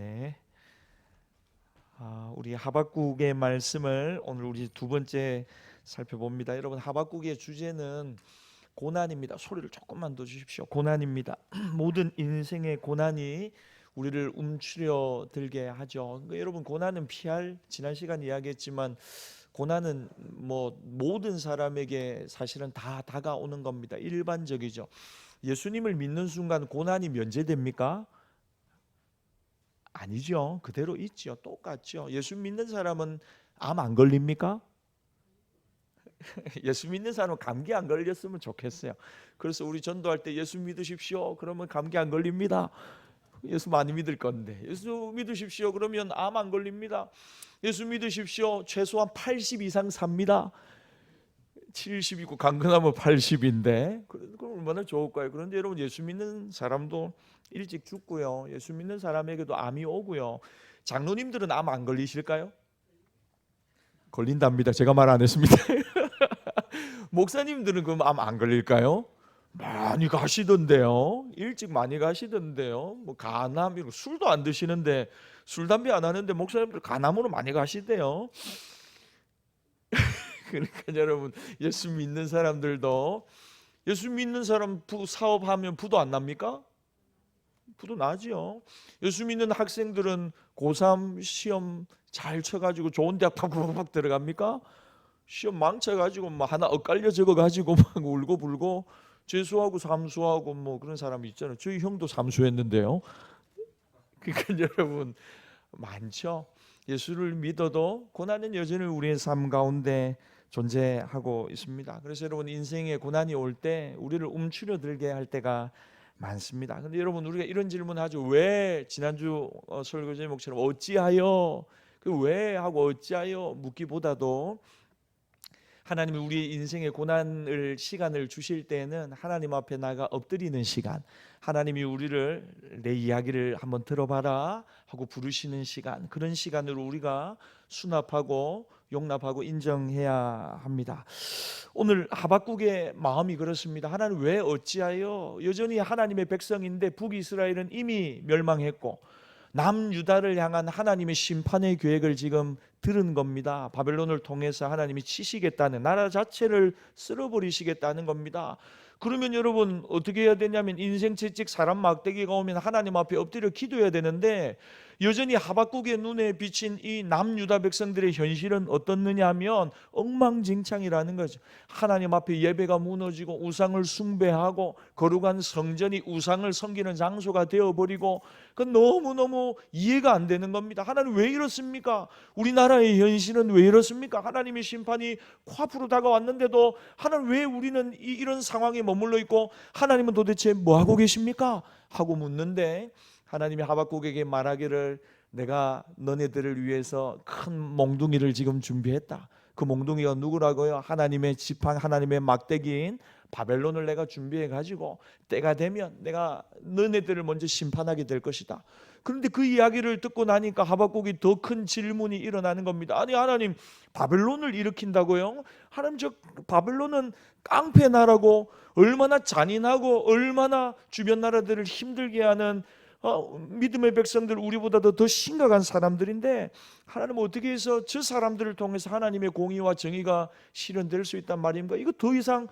네. 우리 하박국의 말씀을 오늘 우리 두 번째 살펴봅니다. 여러분, 하박국의 주제는 고난입니다. 소리를 조금만 더 주십시오. 고난입니다. 모든 인생의 고난이 우리를 움츠려 들게 하죠. 그러니까 여러분, 고난은 피할, 지난 시간 이야기했지만 고난은 모든 사람에게 사실은 다 다가오는 겁니다. 일반적이죠. 예수님을 믿는 순간 고난이 면제됩니까? 아니죠. 그대로 있죠. 똑같죠. 예수 믿는 사람은 암 안 걸립니까? 예수 믿는 사람은 감기 안 걸렸으면 좋겠어요. 그래서 우리 전도할 때 예수 믿으십시오. 그러면 감기 안 걸립니다. 예수 많이 믿을 건데. 예수 믿으십시오. 그러면 암 안 걸립니다. 예수 믿으십시오. 최소한 80 이상 삽니다. 70이고 강건하면 80인데 그럼 얼마나 좋을까요? 그런데 여러분, 예수 믿는 사람도 일찍 죽고요. 예수 믿는 사람에게도 암이 오고요. 장로님들은 암 안 걸리실까요? 걸린답니다. 제가 말 안 했습니다. 목사님들은 그럼 암 안 걸릴까요? 많이 가시던데요. 일찍 많이 가시던데요. 간암 이거 술도 안 드시는데, 술 담배 안 하는데 목사님들 간암으로 많이 가시대요. 그러니까 여러분, 예수 믿는 사람들도, 예수 믿는 사람 사업하면 부도 안 납니까? 부도 나지요. 예수 믿는 학생들은 고3 시험 잘 쳐가지고 좋은 대학 팍팍팍 들어갑니까? 시험 망쳐가지고 하나 엇갈려 적어가지고 막 울고 불고 재수하고 삼수하고 그런 사람이 있잖아요. 저희 형도 삼수했는데요. 그러니까 여러분, 많죠. 예수를 믿어도 고난은 여전히 우리의 삶 가운데 존재하고 있습니다. 그래서 여러분, 인생에 고난이 올 때 우리를 움츠려들게 할 때가 많습니다. 근데 여러분, 우리가 이런 질문하죠. 왜? 지난주 설교 제목처럼 어찌하여, 그 왜 하고 어찌하여 묻기보다도 하나님이 우리 인생의 고난을 시간을 주실 때는 하나님 앞에 나가 엎드리는 시간, 하나님이 우리를 내 이야기를 한번 들어봐라 하고 부르시는 시간, 그런 시간으로 우리가 수납하고 용납하고 인정해야 합니다. 오늘 하박국의 마음이 그렇습니다. 하나님 왜 어찌하여, 여전히 하나님의 백성인데 북이스라엘은 이미 멸망했고 남유다를 향한 하나님의 심판의 계획을 지금 들은 겁니다. 바벨론을 통해서 하나님이 치시겠다는, 나라 자체를 쓸어버리시겠다는 겁니다. 그러면 여러분, 어떻게 해야 되냐면, 인생 채찍 사람 막대기가 오면 하나님 앞에 엎드려 기도해야 되는데, 여전히 하박국의 눈에 비친 이 남유다 백성들의 현실은 어떻느냐 하면 엉망진창이라는 거죠. 하나님 앞에 예배가 무너지고 우상을 숭배하고 거룩한 성전이 우상을 섬기는 장소가 되어버리고, 그건 너무너무 이해가 안 되는 겁니다. 하나님 왜 이렇습니까? 우리나라의 현실은 왜 이렇습니까? 하나님의 심판이 코앞으로 다가왔는데도 하나님 왜 우리는 이런 상황에 머물러 있고, 하나님은 도대체 뭐 하고 계십니까? 하고 묻는데, 하나님이 하박국에게 말하기를, 내가 너네들을 위해서 큰 몽둥이를 지금 준비했다. 그 몽둥이가 누구라고요? 하나님의 지팡, 하나님의 막대기인 바벨론을 내가 준비해 가지고 때가 되면 내가 너네들을 먼저 심판하게 될 것이다. 그런데 그 이야기를 듣고 나니까 하박국이 더 큰 질문이 일어나는 겁니다. 아니, 하나님, 바벨론을 일으킨다고요? 하나님, 저 바벨론은 깡패 나라고, 얼마나 잔인하고 얼마나 주변 나라들을 힘들게 하는 믿음의 백성들, 우리보다도 더 심각한 사람들인데, 하나님 어떻게 해서 저 사람들을 통해서 하나님의 공의와 정의가 실현될 수 있단 말입니까? 이거 더 이상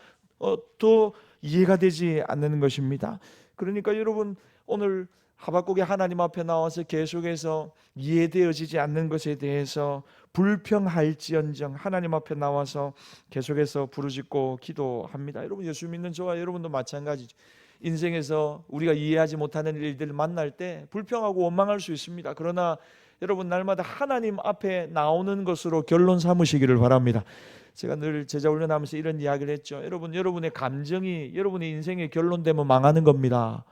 더 이해가 되지 않는 것입니다. 그러니까 여러분, 오늘 하박국이 하나님 앞에 나와서 계속해서 이해되어지지 않는 것에 대해서 불평할지언정 하나님 앞에 나와서 계속해서 부르짖고 기도합니다. 여러분, 예수 믿는 저와 여러분도 마찬가지죠. 인생에서 우리가 이해하지 못하는 일들을 만날 때 불평하고 원망할 수 있습니다. 그러나 여러분, 날마다 하나님 앞에 나오는 것으로 결론 삼으시기를 바랍니다. 제가 늘 제자 훈련하면서 이런 이야기를 했죠. 여러분, 여러분의 감정이 여러분의 인생의 결론 되면 망하는 겁니다.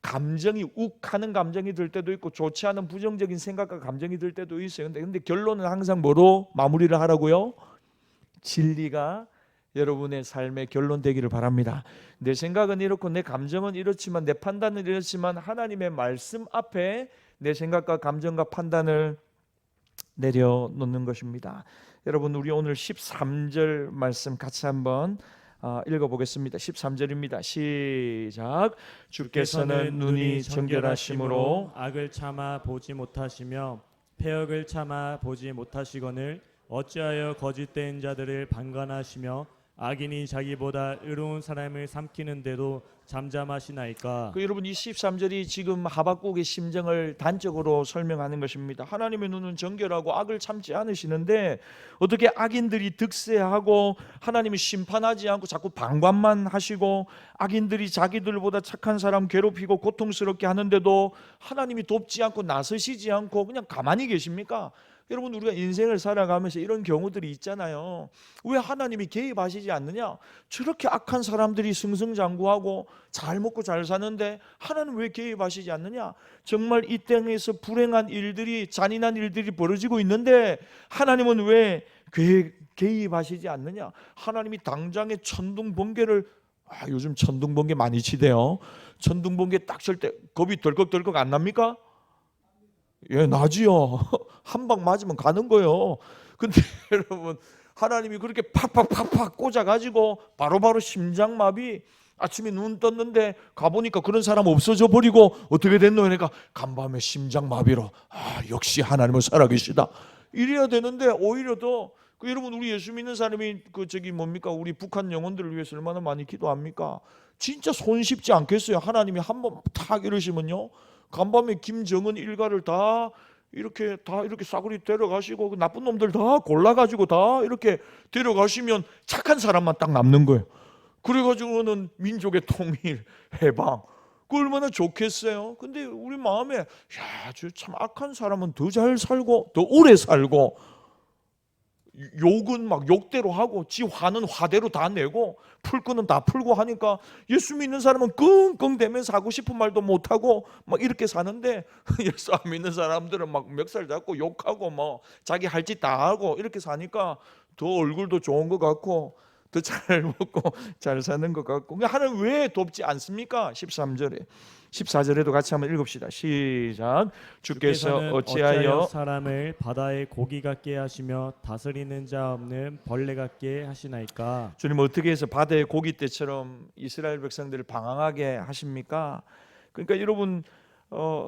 감정이 욱하는 감정이 들 때도 있고 좋지 않은 부정적인 생각과 감정이 들 때도 있어요. 근데 결론은 항상 뭐로 마무리를 하라고요? 진리가 여러분의 삶의 결론 되기를 바랍니다. 내 생각은 이렇고 내 감정은 이렇지만, 내 판단은 이렇지만, 하나님의 말씀 앞에 내 생각과 감정과 판단을 내려놓는 것입니다. 여러분, 우리 오늘 13절 말씀 같이 한번 읽어보겠습니다. 13절입니다. 시작. 주께서는 눈이 정결하심으로 악을 참아 보지 못하시며 패역을 참아 보지 못하시거늘 어찌하여 거짓된 자들을 방관하시며 악인이 자기보다 의로운 사람을 삼키는데도 잠잠하시나이까. 여러분, 이 13절이 지금 하박국의 심정을 단적으로 설명하는 것입니다. 하나님의 눈은 정결하고 악을 참지 않으시는데 어떻게 악인들이 득세하고 하나님이 심판하지 않고 자꾸 방관만 하시고 악인들이 자기들보다 착한 사람 괴롭히고 고통스럽게 하는데도 하나님이 돕지 않고 나서시지 않고 그냥 가만히 계십니까? 여러분, 우리가 인생을 살아가면서 이런 경우들이 있잖아요. 왜 하나님이 개입하시지 않느냐? 저렇게 악한 사람들이 승승장구하고 잘 먹고 잘 사는데 하나님 왜 개입하시지 않느냐? 정말 이 땅에서 불행한 일들이, 잔인한 일들이 벌어지고 있는데 하나님은 왜 개입하시지 않느냐? 하나님이 당장에 천둥번개를, 요즘 천둥번개 많이 치대요. 천둥번개 딱 칠 때 겁이 덜컥덜컥 안 납니까? 예, 나지요. 한 방 맞으면 가는 거예요. 근데 여러분, 하나님이 그렇게 팍팍팍팍 꽂아가지고 바로바로 심장마비, 아침에 눈 떴는데 가보니까 그런 사람 없어져 버리고 어떻게 됐노? 그러니까 간밤에 심장마비로, 역시 하나님은 살아계시다, 이래야 되는데 오히려 더 여러분, 우리 예수 믿는 사람이 우리 북한 영혼들을 위해서 얼마나 많이 기도합니까? 진짜 손쉽지 않겠어요? 하나님이 한번 탁 이러시면요, 간밤에 김정은 일가를 다 이렇게 싸구리 데려가시고 그 나쁜 놈들 다 골라가지고 다 이렇게 데려가시면 착한 사람만 딱 남는 거예요. 그래가지고는 민족의 통일, 해방, 그 얼마나 좋겠어요. 근데 우리 마음에 저 참 악한 사람은 더 잘 살고 더 오래 살고, 욕은 막 욕대로 하고 지 화는 화대로 다 내고 풀 거는 다 풀고 하니까 예수 믿는 사람은 끙끙대면서 하고 싶은 말도 못하고 막 이렇게 사는데 예수 안 믿는 사람들은 막 멱살 잡고 욕하고 뭐 자기 할 짓 다 하고 이렇게 사니까 더 얼굴도 좋은 것 같고 더 잘 먹고 잘 사는 것 같고. 하나님 왜 돕지 않습니까? 13절에 14절에도 같이 한번 읽읍시다. 시작. 주께서 어찌하여 사람을 바다의 고기 같게 하시며 다스리는 자 없는 벌레 같게 하시나이까. 주님 어떻게 해서 바다의 고기 떼처럼 이스라엘 백성들을 방황하게 하십니까? 그러니까 여러분,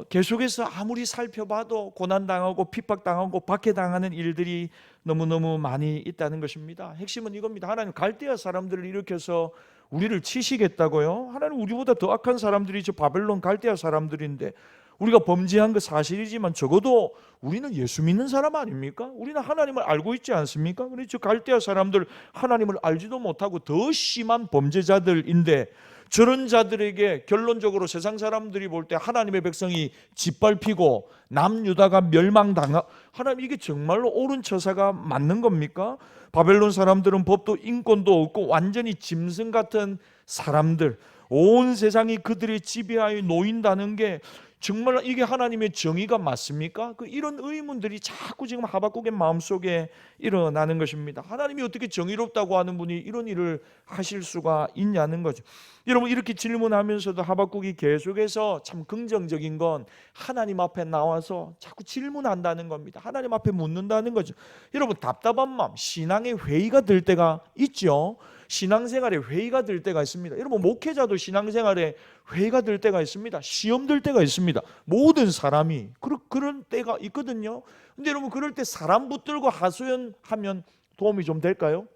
계속해서 아무리 살펴봐도 고난당하고 핍박당하고 박해당하는 일들이 너무너무 많이 있다는 것입니다. 핵심은 이겁니다. 하나님 갈대아 사람들을 일으켜서 우리를 치시겠다고요? 하나님 우리보다 더 악한 사람들이 저 바벨론 갈대아 사람들인데 우리가 범죄한 거 사실이지만 적어도 우리는 예수 믿는 사람 아닙니까? 우리는 하나님을 알고 있지 않습니까? 그래서 저 갈대아 사람들 하나님을 알지도 못하고 더 심한 범죄자들인데 저런 자들에게 결론적으로 세상 사람들이 볼 때 하나님의 백성이 짓밟히고 남유다가 멸망당하, 하나님 이게 정말로 옳은 처사가 맞는 겁니까? 바벨론 사람들은 법도 인권도 없고 완전히 짐승 같은 사람들, 온 세상이 그들의 지배하에 놓인다는 게 정말 이게 하나님의 정의가 맞습니까? 이런 의문들이 자꾸 지금 하박국의 마음속에 일어나는 것입니다. 하나님이 어떻게 정의롭다고 하는 분이 이런 일을 하실 수가 있냐는 거죠. 여러분, 이렇게 질문하면서도 하박국이 계속해서 참 긍정적인 건 하나님 앞에 나와서 자꾸 질문한다는 겁니다. 하나님 앞에 묻는다는 거죠. 여러분, 답답한 마음, 신앙의 회의가 될 때가 있죠. 신앙생활에 회의가 될 때가 있습니다. 여러분, 목회자도 신앙생활에 회의가 될 때가 있습니다. 시험 될 때가 있습니다. 모든 사람이 그런 때가 있거든요. 근데 여러분, 그럴 때 사람 붙들고 하소연하면 도움이 좀 될까요?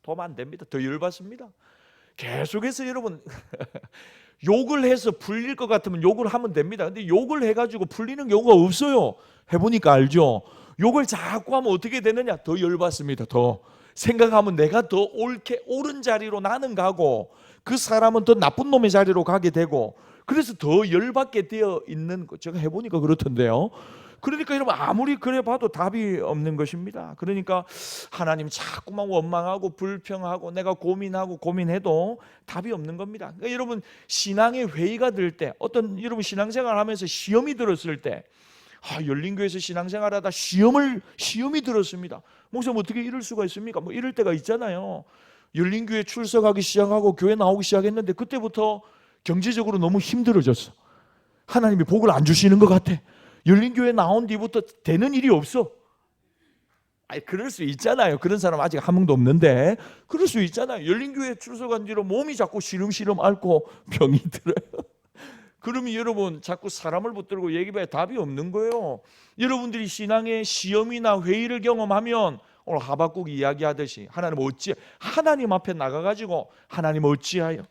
도움 안 됩니다. 더 열받습니다. 계속해서 여러분 욕을 해서 풀릴 것 같으면 욕을 하면 됩니다. 근데 욕을 해가지고 풀리는 경우가 없어요. 해보니까 알죠. 욕을 자꾸 하면 어떻게 되느냐? 더 열받습니다. 더 생각하면 내가 더 옳은 자리로 나는 가고 그 사람은 더 나쁜 놈의 자리로 가게 되고, 그래서 더 열받게 되어 있는 거 제가 해보니까 그렇던데요. 그러니까 여러분, 아무리 그래 봐도 답이 없는 것입니다. 그러니까 하나님 자꾸만 원망하고 불평하고 내가 고민해도 답이 없는 겁니다. 그러니까 여러분, 신앙의 회의가 될 때, 여러분 신앙생활 하면서 시험이 들었을 때, 열린교회에서 신앙생활하다 시험이 들었습니다. 목사님 어떻게 이럴 수가 있습니까? 뭐 이럴 때가 있잖아요. 열린교회 출석하기 시작하고 교회 나오기 시작했는데 그때부터 경제적으로 너무 힘들어졌어. 하나님이 복을 안 주시는 것 같아. 열린교회 나온 뒤부터 되는 일이 없어. 아니, 그럴 수 있잖아요. 그런 사람 아직 한 명도 없는데 그럴 수 있잖아요. 열린교회 출석한 뒤로 몸이 자꾸 시름시름 앓고 병이 들어요. 그러면 여러분 자꾸 사람을 붙들고 얘기해봐야 답이 없는 거예요. 여러분들이 신앙의 시험이나 회의를 경험하면 오늘 하박국 이야기하듯이 하나님 앞에 나가가지고 하나님 어찌하여,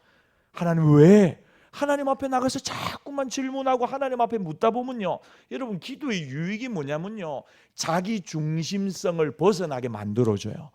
하나님 왜, 하나님 앞에 나가서 자꾸만 질문하고 하나님 앞에 묻다 보면요, 여러분 기도의 유익이 뭐냐면요, 자기 중심성을 벗어나게 만들어줘요.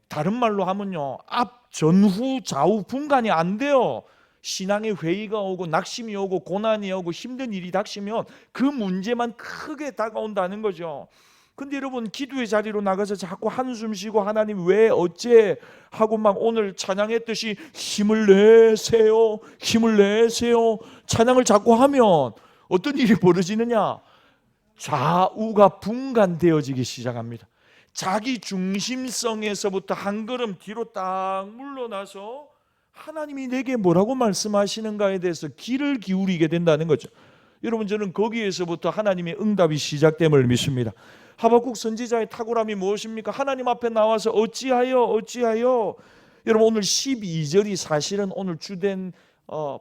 다른 말로 하면요, 앞, 전후, 좌우 분간이 안 돼요. 신앙의 회의가 오고 낙심이 오고 고난이 오고 힘든 일이 닥치면 그 문제만 크게 다가온다는 거죠. 근데 여러분 기도의 자리로 나가서 자꾸 한숨 쉬고 하나님 왜 어째 하고 막 오늘 찬양했듯이 힘을 내세요, 힘을 내세요 찬양을 자꾸 하면 어떤 일이 벌어지느냐, 좌우가 분간되어지기 시작합니다. 자기 중심성에서부터 한 걸음 뒤로 딱 물러나서 하나님이 내게 뭐라고 말씀하시는가에 대해서 귀를 기울이게 된다는 거죠. 여러분 저는 거기에서부터 하나님의 응답이 시작됨을 믿습니다. 하박국 선지자의 탁월함이 무엇입니까? 하나님 앞에 나와서 어찌하여. 여러분 오늘 12절이 사실은 오늘 주된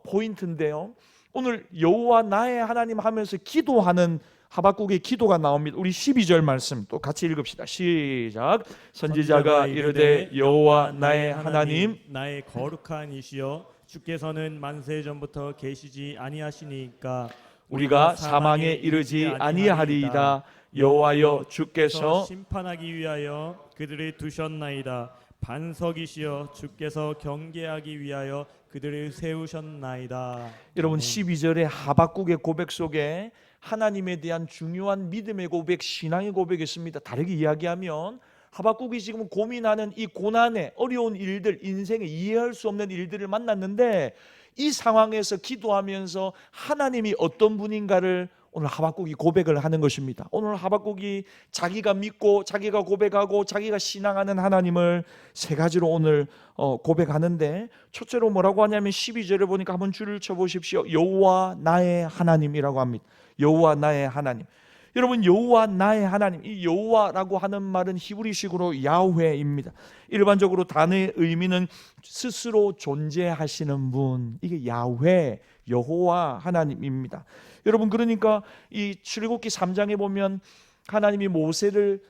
포인트인데요, 오늘 여호와 나의 하나님 하면서 기도하는 하박국의 기도가 나옵니다. 우리 12절 말씀 또 같이 읽읍시다. 시작. 선지자가 이르되 여호와 나의 하나님, 나의 거룩한 이시여, 주께서는 만세 전부터 계시지 아니하시니까 우리가 사망에 이르지 아니하리이다. 여호와여 주께서 심판하기 위하여 그들을 두셨나이다. 반석이시여, 주께서 경계하기 위하여 그들을 세우셨나이다. 여러분 12절의 하박국의 고백 속에 하나님에 대한 중요한 믿음의 고백, 신앙의 고백이 있습니다. 다르게 이야기하면 하박국이 지금 고민하는 이 고난의 어려운 일들, 인생에 이해할 수 없는 일들을 만났는데 이 상황에서 기도하면서 하나님이 어떤 분인가를 오늘 하박국이 고백을 하는 것입니다. 오늘 하박국이 자기가 믿고 자기가 고백하고 자기가 신앙하는 하나님을 세 가지로 오늘 고백하는데, 첫째로 뭐라고 하냐면 12절에 보니까 한번 줄을 쳐보십시오. 여호와 나의 하나님이라고 합니다. 여호와 나의 하나님. 여러분 여호와 나의 하나님, 이 여호와라고 하는 말은 히브리식으로 야훼입니다. 일반적으로 단어의 의미는 스스로 존재하시는 분, 이게 야훼, 여호와 하나님입니다. 여러분 그러니까 이 출애굽기 3장에 보면 하나님이 모세를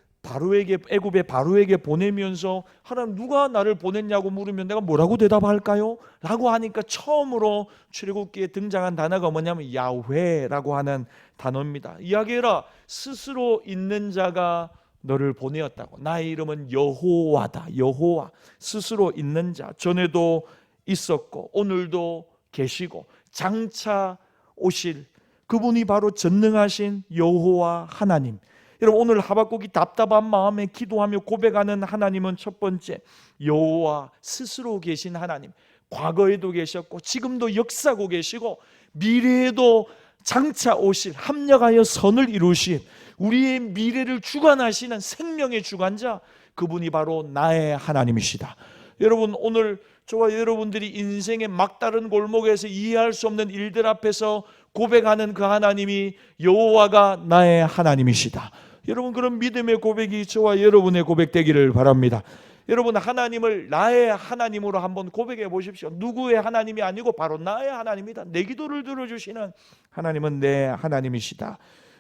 애굽의 바로에게 보내면서 하나님 누가 나를 보냈냐고 물으면 내가 뭐라고 대답할까요? 라고 하니까 처음으로 출애굽기에 등장한 단어가 뭐냐면 야훼라고 하는 단어입니다. 이야기해라, 스스로 있는 자가 너를 보내었다고. 나의 이름은 여호와다. 여호와, 스스로 있는 자, 전에도 있었고 오늘도 계시고 장차 오실 그분이 바로 전능하신 여호와 하나님. 여러분 오늘 하박국이 답답한 마음에 기도하며 고백하는 하나님은 첫 번째, 여호와 스스로 계신 하나님. 과거에도 계셨고 지금도 역사하고 계시고 미래에도 장차 오실, 합력하여 선을 이루실 우리의 미래를 주관하시는 생명의 주관자, 그분이 바로 나의 하나님이시다. 여러분 오늘 저와 여러분들이 인생의 막다른 골목에서 이해할 수 없는 일들 앞에서 고백하는 그 하나님이 여호와가 나의 하나님이시다. 여러분 그런 믿음의 고백이 저와 여러분의 고백되기를 바랍니다. 여러분 하나님을 나의 하나님으로 한번 고백해 보십시오. 누구의 하나님이 아니고 바로 나의 하나님이다. 내 기도를 들어주시는 하나님은 내 하나님이시다.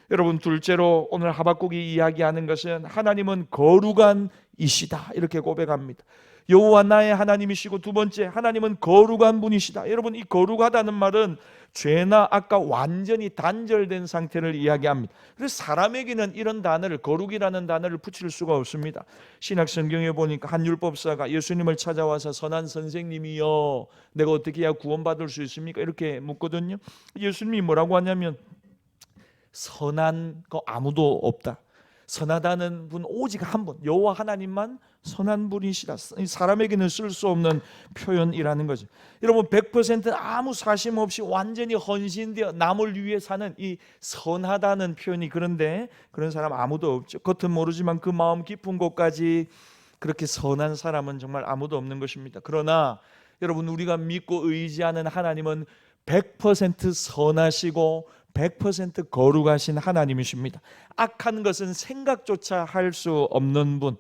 여러분 둘째로 오늘 하박국이 이야기하는 것은 하나님은 거룩한 이시다, 이렇게 고백합니다. 여호와 나의 하나님이시고 두 번째, 하나님은 거룩한 분이시다. 여러분 이 거룩하다는 말은 죄나 악과 완전히 단절된 상태를 이야기합니다. 그래서 사람에게는 이런 단어를, 거룩이라는 단어를 붙일 수가 없습니다. 신약 성경에 보니까 한 율법사가 예수님을 찾아와서 선한 선생님이여 내가 어떻게 해야 구원받을 수 있습니까? 이렇게 묻거든요. 예수님이 뭐라고 하냐면 선한 거 아무도 없다. 선하다는 분 오직 한 분, 여호와 하나님만 선한 분이시다. 사람에게는 쓸 수 없는 표현이라는 거죠. 여러분 100% 아무 사심 없이 완전히 헌신되어 남을 위해 사는 이 선하다는 표현이, 그런데 그런 사람 아무도 없죠. 겉은 모르지만 그 마음 깊은 곳까지 그렇게 선한 사람은 정말 아무도 없는 것입니다. 그러나 여러분 우리가 믿고 의지하는 하나님은 100% 선하시고 100% 거룩하신 하나님이십니다. 악한 것은 생각조차 할 수 없는 분.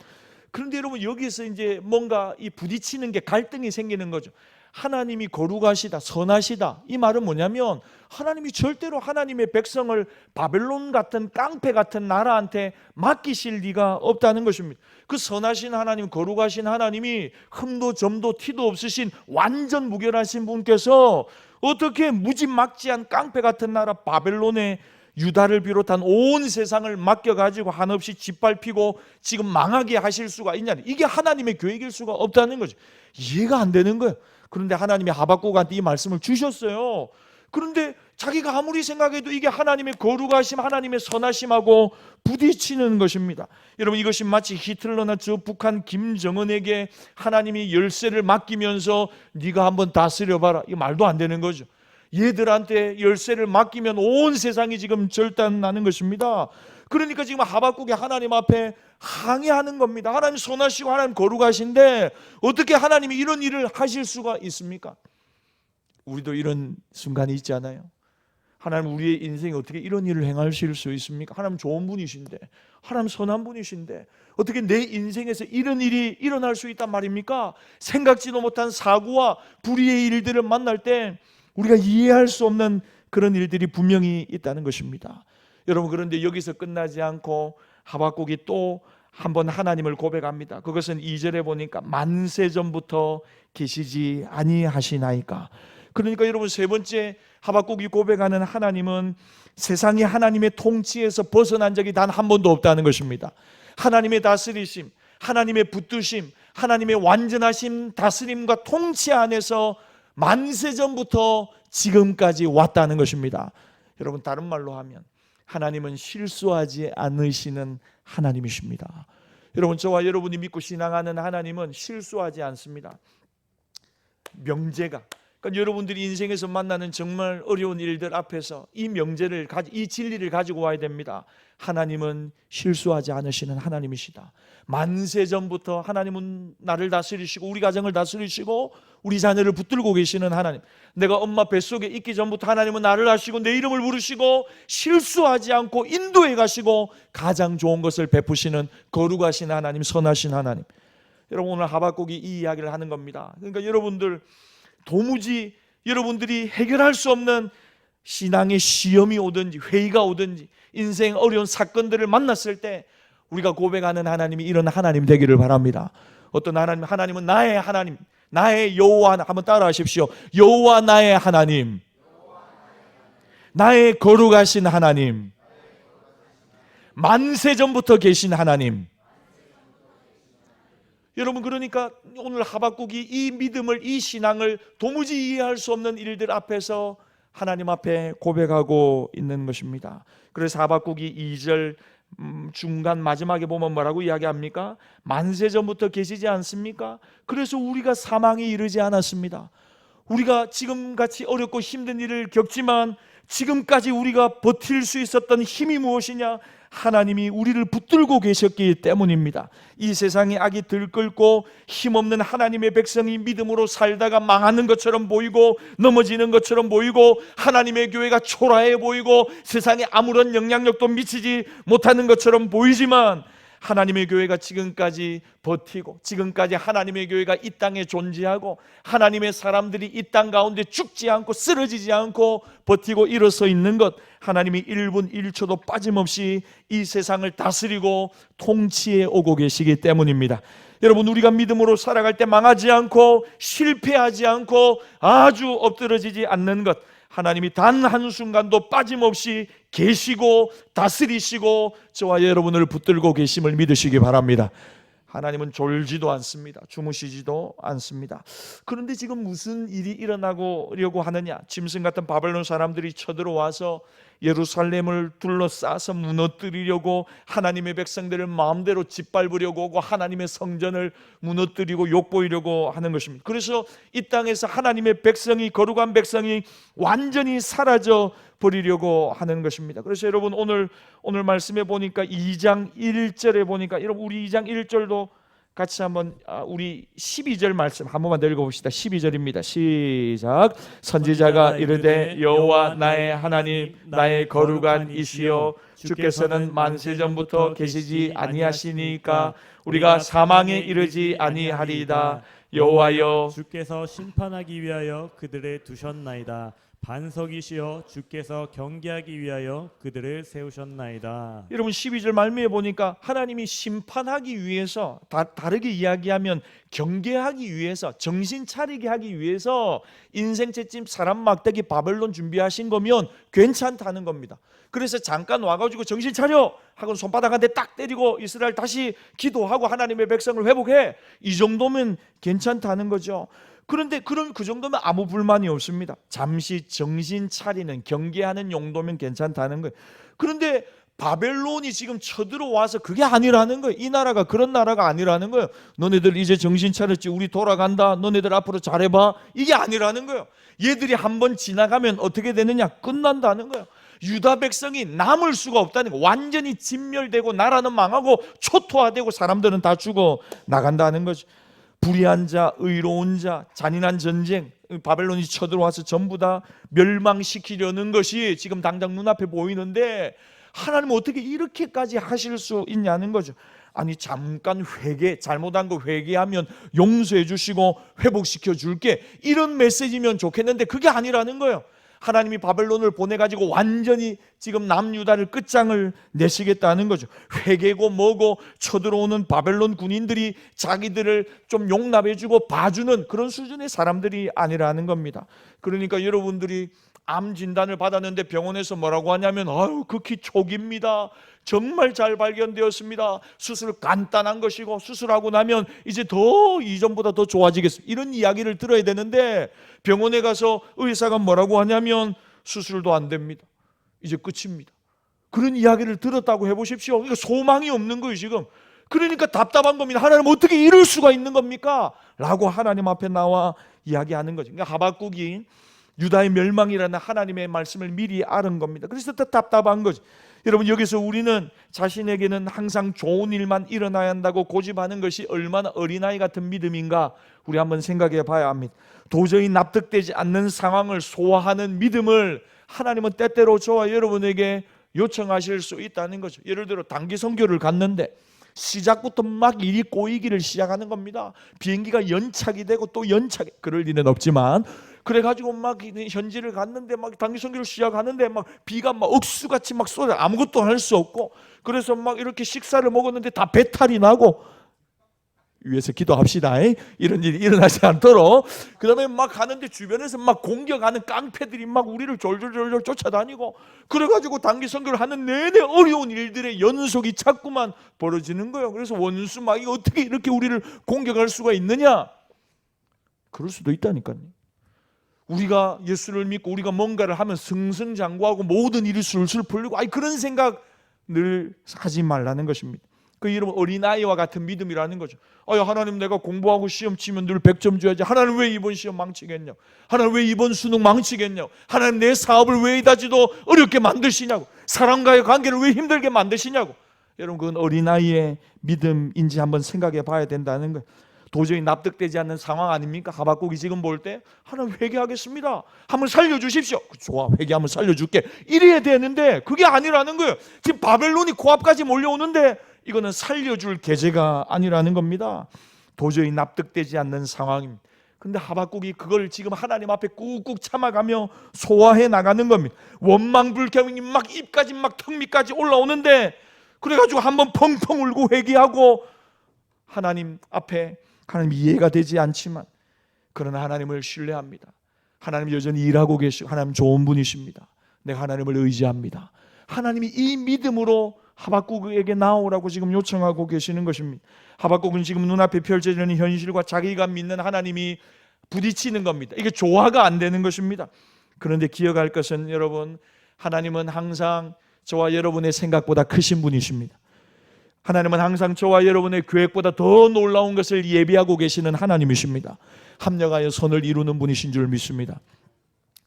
그런데 여러분, 여기서 이제 뭔가 이 부딪히는 게 갈등이 생기는 거죠. 하나님이 거룩하시다, 선하시다, 이 말은 뭐냐면 하나님이 절대로 하나님의 백성을 바벨론 같은 깡패 같은 나라한테 맡기실 리가 없다는 것입니다. 그 선하신 하나님, 거룩하신 하나님이 흠도 점도 티도 없으신 완전 무결하신 분께서 어떻게 무지막지한 깡패 같은 나라 바벨론에 유다를 비롯한 온 세상을 맡겨가지고 한없이 짓밟히고 지금 망하게 하실 수가 있냐? 이게 하나님의 계획일 수가 없다는 거죠. 이해가 안 되는 거예요. 그런데 하나님이 하박국한테 이 말씀을 주셨어요. 그런데 자기가 아무리 생각해도 이게 하나님의 거룩하심, 하나님의 선하심하고 부딪히는 것입니다. 여러분, 이것이 마치 히틀러나 저 북한 김정은에게 하나님이 열쇠를 맡기면서 네가 한번 다스려봐라, 이 말도 안 되는 거죠. 얘들한테 열쇠를 맡기면 온 세상이 지금 절단나는 것입니다. 그러니까 지금 하박국이 하나님 앞에 항의하는 겁니다. 하나님 선하시고 하나님 거룩하신데 어떻게 하나님이 이런 일을 하실 수가 있습니까? 우리도 이런 순간이 있지 않아요? 하나님, 우리의 인생에 어떻게 이런 일을 행하실 수 있습니까? 하나님 좋은 분이신데, 하나님 선한 분이신데 어떻게 내 인생에서 이런 일이 일어날 수 있단 말입니까? 생각지도 못한 사고와 불의의 일들을 만날 때 우리가 이해할 수 없는 그런 일들이 분명히 있다는 것입니다. 여러분, 그런데 여기서 끝나지 않고 하박국이 또 한 번 하나님을 고백합니다. 그것은 2절에 보니까 만세전부터 계시지 아니하시나이까. 그러니까 여러분, 세 번째 하박국이 고백하는 하나님은 세상이 하나님의 통치에서 벗어난 적이 단 한 번도 없다는 것입니다. 하나님의 다스리심, 하나님의 붙드심, 하나님의 완전하심, 다스림과 통치 안에서 만세전부터 지금까지 왔다는 것입니다. 여러분, 다른 말로 하면 하나님은 실수하지 않으시는 하나님이십니다. 여러분, 저와 여러분이 믿고 신앙하는 하나님은 실수하지 않습니다. 명제가, 그러니까 여러분들이 인생에서 만나는 정말 어려운 일들 앞에서 이 명제를, 이 진리를 가지고 와야 됩니다. 하나님은 실수하지 않으시는 하나님이시다. 만세전부터 하나님은 나를 다스리시고 우리 가정을 다스리시고 우리 자녀를 붙들고 계시는 하나님, 내가 엄마 뱃속에 있기 전부터 하나님은 나를 아시고 내 이름을 부르시고 실수하지 않고 인도해 가시고 가장 좋은 것을 베푸시는 거룩하신 하나님, 선하신 하나님. 여러분, 오늘 하박국이 이 이야기를 하는 겁니다. 그러니까 여러분들, 도무지 여러분들이 해결할 수 없는 신앙의 시험이 오든지 회의가 오든지 인생 어려운 사건들을 만났을 때 우리가 고백하는 하나님이 이런 하나님 되기를 바랍니다. 어떤 하나님, 하나님은 나의 하나님, 나의 여호와. 한번 따라 하십시오. 여호와 나의 하나님, 나의 거룩하신 하나님, 만세전부터 계신 하나님. 여러분, 그러니까 오늘 하박국이 이 믿음을, 이 신앙을 도무지 이해할 수 없는 일들 앞에서 하나님 앞에 고백하고 있는 것입니다. 그래서 하박국이 2절 중간 마지막에 보면 뭐라고 이야기합니까? 만세전부터 계시지 않습니까? 그래서 우리가 사망에 이르지 않았습니다. 우리가 지금같이 어렵고 힘든 일을 겪지만 지금까지 우리가 버틸 수 있었던 힘이 무엇이냐? 하나님이 우리를 붙들고 계셨기 때문입니다. 이 세상에 악이 들끓고 힘없는 하나님의 백성이 믿음으로 살다가 망하는 것처럼 보이고 넘어지는 것처럼 보이고 하나님의 교회가 초라해 보이고 세상에 아무런 영향력도 미치지 못하는 것처럼 보이지만 하나님의 교회가 지금까지 버티고 지금까지 하나님의 교회가 이 땅에 존재하고 하나님의 사람들이 이 땅 가운데 죽지 않고 쓰러지지 않고 버티고 일어서 있는 것, 하나님이 1분 1초도 빠짐없이 이 세상을 다스리고 통치해 오고 계시기 때문입니다. 여러분, 우리가 믿음으로 살아갈 때 망하지 않고 실패하지 않고 아주 엎드러지지 않는 것, 하나님이 단 한순간도 빠짐없이 계시고 다스리시고 저와 여러분을 붙들고 계심을 믿으시기 바랍니다. 하나님은 졸지도 않습니다. 주무시지도 않습니다. 그런데 지금 무슨 일이 일어나려고 하느냐? 짐승 같은 바벨론 사람들이 쳐들어와서 예루살렘을 둘러싸서 무너뜨리려고 하나님의 백성들을 마음대로 짓밟으려고 하고 하나님의 성전을 무너뜨리고 욕보이려고 하는 것입니다. 그래서 이 땅에서 하나님의 백성이, 거룩한 백성이 완전히 사라져 버리려고 하는 것입니다. 그래서 여러분, 오늘 말씀에 보니까 2장 1절에 보니까, 여러분, 우리 2장 1절도 같이 한번 우리 12절 말씀 한 번만 더 읽어봅시다. 12절입니다. 시작. 선지자가 이르되 여호와 나의 하나님 나의 거룩한 이시여 주께서는 만세 전부터 계시지 아니하시니까 우리가 사망에 이르지 아니하리이다. 여호와여 주께서 심판하기 위하여 그들을 두셨나이다. 반석이시여 주께서 경계하기 위하여 그들을 세우셨나이다. 여러분 12절 말미에 보니까 하나님이 심판하기 위해서 다르게 이야기하면 경계하기 위해서 정신 차리게 하기 위해서 인생 채집 사람 막대기 바벨론 준비하신 거면 괜찮다는 겁니다. 그래서 잠깐 와가지고 정신 차려 하고 손바닥 한 대 딱 때리고 이스라엘 다시 기도하고 하나님의 백성을 회복해, 이 정도면 괜찮다는 거죠. 그런데 그 정도면 아무 불만이 없습니다. 잠시 정신 차리는 경계하는 용도면 괜찮다는 거예요. 그런데 바벨론이 지금 쳐들어와서 그게 아니라는 거예요. 이 나라가 그런 나라가 아니라는 거예요. 너네들 이제 정신 차렸지, 우리 돌아간다, 너네들 앞으로 잘해봐, 이게 아니라는 거예요. 얘들이 한번 지나가면 어떻게 되느냐, 끝난다는 거예요. 유다 백성이 남을 수가 없다는 거예요. 완전히 진멸되고 나라는 망하고 초토화되고 사람들은 다 죽어 나간다는 거죠. 불의한 자, 의로운 자, 잔인한 전쟁, 바벨론이 쳐들어와서 전부 다 멸망시키려는 것이 지금 당장 눈앞에 보이는데 하나님은 어떻게 이렇게까지 하실 수 있냐는 거죠. 아니 잠깐 잘못한 거 회개하면 용서해 주시고 회복시켜 줄게, 이런 메시지면 좋겠는데 그게 아니라는 거예요. 하나님이 바벨론을 보내가지고 완전히 지금 남유다를 끝장을 내시겠다는 거죠. 회개고 뭐고 쳐들어오는 바벨론 군인들이 자기들을 좀 용납해주고 봐주는 그런 수준의 사람들이 아니라는 겁니다. 그러니까 여러분들이 암 진단을 받았는데 병원에서 뭐라고 하냐면 아유 극히 초기입니다, 정말 잘 발견되었습니다, 수술 간단한 것이고 수술하고 나면 이제 더 이전보다 더 좋아지겠습니다, 이런 이야기를 들어야 되는데 병원에 가서 의사가 뭐라고 하냐면 수술도 안 됩니다, 이제 끝입니다. 그런 이야기를 들었다고 해보십시오. 그러니까 소망이 없는 거예요 지금. 그러니까 답답한 겁니다. 하나님 어떻게 이럴 수가 있는 겁니까? 라고 하나님 앞에 나와 이야기하는 거죠. 그러니까 하박국이 유다의 멸망이라는 하나님의 말씀을 미리 아는 겁니다. 그래서 더 답답한 거죠. 여러분 여기서 우리는 자신에게는 항상 좋은 일만 일어나야 한다고 고집하는 것이 얼마나 어린아이 같은 믿음인가 우리 한번 생각해 봐야 합니다. 도저히 납득되지 않는 상황을 소화하는 믿음을 하나님은 때때로 저와 여러분에게 요청하실 수 있다는 거죠. 예를 들어 단기 선교를 갔는데 시작부터 막 일이 꼬이기를 시작하는 겁니다. 비행기가 연착이 되고 또 연착이, 그럴 일은 없지만 그래가지고 막 현지를 갔는데 막 단기 선교를 시작하는데 막 비가 막 억수같이 막 쏟아, 아무것도 할 수 없고, 그래서 막 이렇게 식사를 먹었는데 다 배탈이 나고, 위에서 기도합시다. 이런 일이 일어나지 않도록. 그 다음에 막 가는데 주변에서 막 공격하는 깡패들이 막 우리를 졸졸졸졸 쫓아다니고, 그래가지고 단기 선교를 하는 내내 어려운 일들의 연속이 자꾸만 벌어지는 거예요. 그래서 원수 막 이거 어떻게 이렇게 우리를 공격할 수가 있느냐, 그럴 수도 있다니까요. 우리가 예수를 믿고 우리가 뭔가를 하면 승승장구하고 모든 일이 술술 풀리고, 그런 생각 늘 하지 말라는 것입니다. 그 이름은 어린아이와 같은 믿음이라는 거죠. 하나님 내가 공부하고 시험 치면 늘 100점 줘야지, 하나님 왜 이번 시험 망치겠냐, 하나님 왜 이번 수능 망치겠냐, 하나님 내 사업을 왜 이다지도 어렵게 만드시냐고, 사람과의 관계를 왜 힘들게 만드시냐고. 여러분 그건 어린아이의 믿음인지 한번 생각해 봐야 된다는 거예요. 도저히 납득되지 않는 상황 아닙니까? 하박국이 지금 볼 때 하나님 회개하겠습니다, 한번 살려주십시오. 좋아, 회개하면 살려줄게, 이래야 되는데 그게 아니라는 거예요. 지금 바벨론이 코앞까지 몰려오는데 이거는 살려줄 계제가 아니라는 겁니다. 도저히 납득되지 않는 상황입니다. 근데 하박국이 그걸 지금 하나님 앞에 꾹꾹 참아가며 소화해 나가는 겁니다. 원망불평이 막 입까지 막 턱 밑까지 올라오는데, 그래가지고 한번 펑펑 울고 회개하고 하나님 앞에, 하나님 이해가 되지 않지만 그러나 하나님을 신뢰합니다. 하나님 여전히 일하고 계시고 하나님 좋은 분이십니다. 내가 하나님을 의지합니다. 하나님이 이 믿음으로 하박국에게 나오라고 지금 요청하고 계시는 것입니다. 하박국은 지금 눈앞에 펼쳐지는 현실과 자기가 믿는 하나님이 부딪히는 겁니다. 이게 조화가 안 되는 것입니다. 그런데 기억할 것은 여러분, 하나님은 항상 저와 여러분의 생각보다 크신 분이십니다. 하나님은 항상 저와 여러분의 계획보다 더 놀라운 것을 예비하고 계시는 하나님이십니다. 합력하여 선을 이루는 분이신 줄 믿습니다.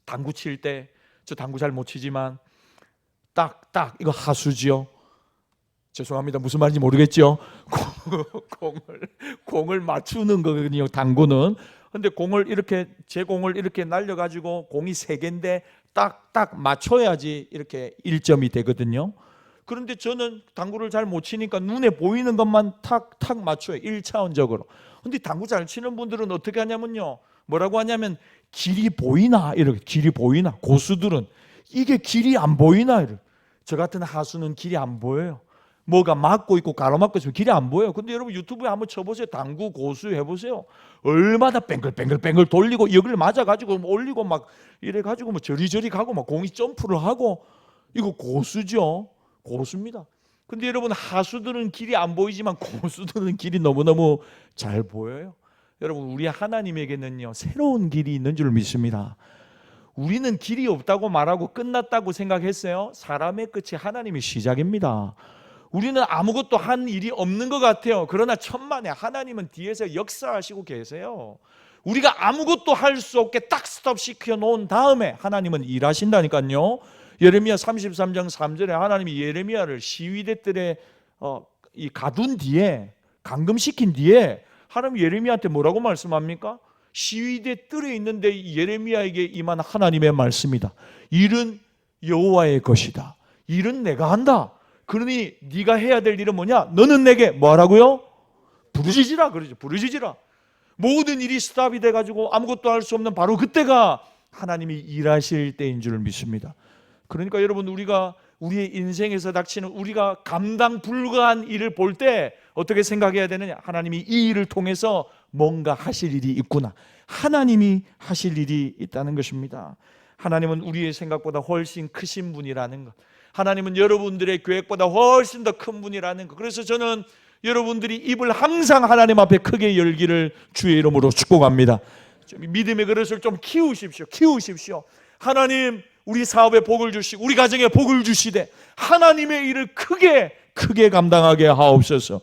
당구 칠 때, 저 당구 잘 못 치지만 딱 이거 하수지요. 죄송합니다. 무슨 말인지 모르겠죠. 공을 맞추는 거거든요. 당구는. 근데 공을 이렇게 제 공을 이렇게 날려가지고 공이 3개인데 딱딱 맞춰야지 이렇게 1점이 되거든요. 그런데 저는 당구를 잘 못 치니까 눈에 보이는 것만 탁탁 맞춰요. 1차원적으로. 근데 당구 잘 치는 분들은 어떻게 하냐면요. 뭐라고 하냐면 길이 보이나 이렇게 길이 보이나 고수들은 이게 길이 안 보이나 이렇게. 저 같은 하수는 길이 안 보여요. 뭐가 막고 있고 가로막고 있으면 길이 안 보여요. 근데 여러분 유튜브에 한번 쳐보세요. 당구 고수 해보세요. 얼마나 뱅글뱅글 돌리고 여기를 맞아가지고 올리고 막 이래가지고 뭐 저리저리 가고 막 공이 점프를 하고 이거 고수죠. 고수입니다. 근데 여러분 하수들은 길이 안 보이지만 고수들은 길이 너무너무 잘 보여요. 여러분 우리 하나님에게는요 새로운 길이 있는 줄 믿습니다. 우리는 길이 없다고 말하고 끝났다고 생각했어요. 사람의 끝이 하나님의 시작입니다. 우리는 아무것도 한 일이 없는 것 같아요. 그러나 천만에 하나님은 뒤에서 역사하시고 계세요. 우리가 아무것도 할 수 없게 딱 스톱시켜 놓은 다음에 하나님은 일하신다니까요. 예레미야 33장 3절에 하나님이 예레미야를 시위대들의 가둔 뒤에 감금시킨 뒤에 하나님 예레미야한테 뭐라고 말씀합니까? 시위대 뜰에 있는데 예레미야에게 임한 하나님의 말씀이다. 일은 여호와의 것이다. 일은 내가 한다. 그러니 네가 해야 될 일은 뭐냐? 너는 내게 뭐하라고요? 부르짖으라 그러죠. 부르짖으라. 모든 일이 스탑이 돼가지고 아무것도 할 수 없는 바로 그때가 하나님이 일하실 때인 줄 믿습니다. 그러니까 여러분 우리가 우리의 인생에서 닥치는 우리가 감당 불가한 일을 볼 때 어떻게 생각해야 되느냐? 하나님이 이 일을 통해서 뭔가 하실 일이 있구나. 하나님이 하실 일이 있다는 것입니다. 하나님은 우리의 생각보다 훨씬 크신 분이라는 것. 하나님은 여러분들의 계획보다 훨씬 더 큰 분이라는 것. 그래서 저는 여러분들이 입을 항상 하나님 앞에 크게 열기를 주의 이름으로 축복합니다. 믿음의 그릇을 좀 키우십시오. 하나님 우리 사업에 복을 주시고 우리 가정에 복을 주시되 하나님의 일을 크게 감당하게 하옵소서.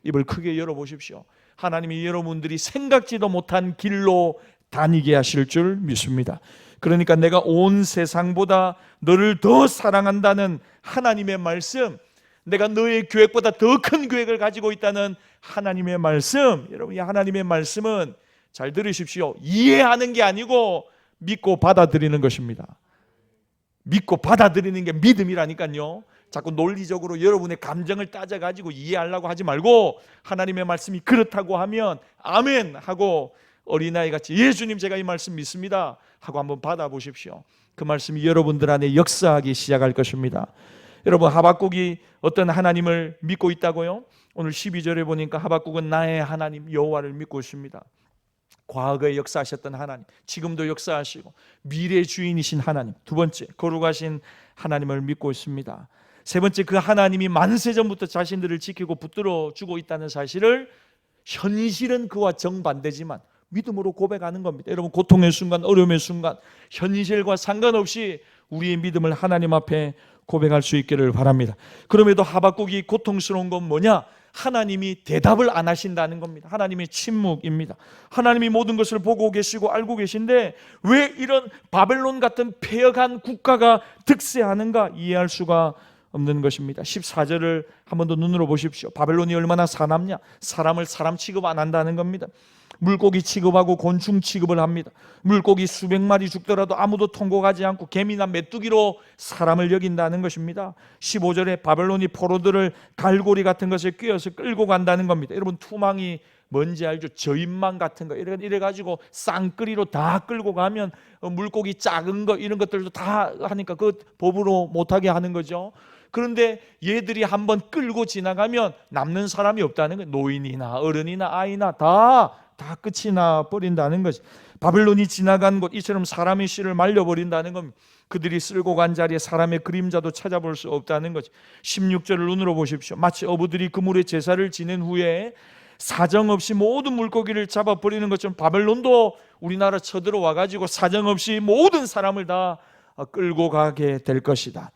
입을 크게 열어보십시오. 하나님이 여러분들이 생각지도 못한 길로 다니게 하실 줄 믿습니다. 그러니까 내가 온 세상보다 너를 더 사랑한다는 하나님의 말씀, 내가 너의 계획보다 더 큰 계획을 가지고 있다는 하나님의 말씀, 여러분 이 하나님의 말씀은 잘 들으십시오. 이해하는 게 아니고 믿고 받아들이는 것입니다. 믿고 받아들이는 게 믿음이라니까요. 자꾸 논리적으로 여러분의 감정을 따져가지고 이해하려고 하지 말고 하나님의 말씀이 그렇다고 하면 아멘 하고 어린아이같이 예수님 제가 이 말씀 믿습니다 하고 한번 받아보십시오. 그 말씀이 여러분들 안에 역사하기 시작할 것입니다. 여러분 하박국이 어떤 하나님을 믿고 있다고요? 오늘 12절에 보니까 하박국은 나의 하나님 여호와를 믿고 있습니다. 과거에 역사하셨던 하나님, 지금도 역사하시고 미래 주인이신 하나님, 두 번째 거룩하신 하나님을 믿고 있습니다. 세 번째 그 하나님이 만세전부터 자신들을 지키고 붙들어 주고 있다는 사실을 현실은 그와 정반대지만 믿음으로 고백하는 겁니다. 여러분 고통의 순간, 어려움의 순간 현실과 상관없이 우리의 믿음을 하나님 앞에 고백할 수 있기를 바랍니다. 그럼에도 하박국이 고통스러운 건 뭐냐? 하나님이 대답을 안 하신다는 겁니다. 하나님의 침묵입니다. 하나님이 모든 것을 보고 계시고 알고 계신데 왜 이런 바벨론 같은 폐역한 국가가 득세하는가 이해할 수가 없는 것입니다. 14절을 한 번 더 눈으로 보십시오. 바벨론이 얼마나 사납냐? 사람을 사람 취급 안 한다는 겁니다. 물고기 취급하고 곤충 취급을 합니다. 물고기 수백 마리 죽더라도 아무도 통곡하지 않고 개미나 메뚜기로 사람을 여긴다는 것입니다. 15절에 바벨론이 포로들을 갈고리 같은 것에 꿰어서 끌고 간다는 겁니다. 여러분 투망이 뭔지 알죠? 저인망 같은 거 이래가지고 쌍끌이로 다 끌고 가면 물고기 작은 거 이런 것들도 다 하니까 그 법으로 못하게 하는 거죠. 그런데 얘들이 한번 끌고 지나가면 남는 사람이 없다는 거예요. 노인이나 어른이나 아이나 다 끝이 나 버린다는 거죠. 바벨론이 지나간 곳 이처럼 사람의 씨를 말려버린다는 겁니다. 그들이 쓸고 간 자리에 사람의 그림자도 찾아볼 수 없다는 거죠. 16절을 눈으로 보십시오. 마치 어부들이 그물에 제사를 지낸 후에 사정없이 모든 물고기를 잡아버리는 것처럼 바벨론도 우리나라 쳐들어와가지고 사정없이 모든 사람을 다 끌고 가게 될 것이다.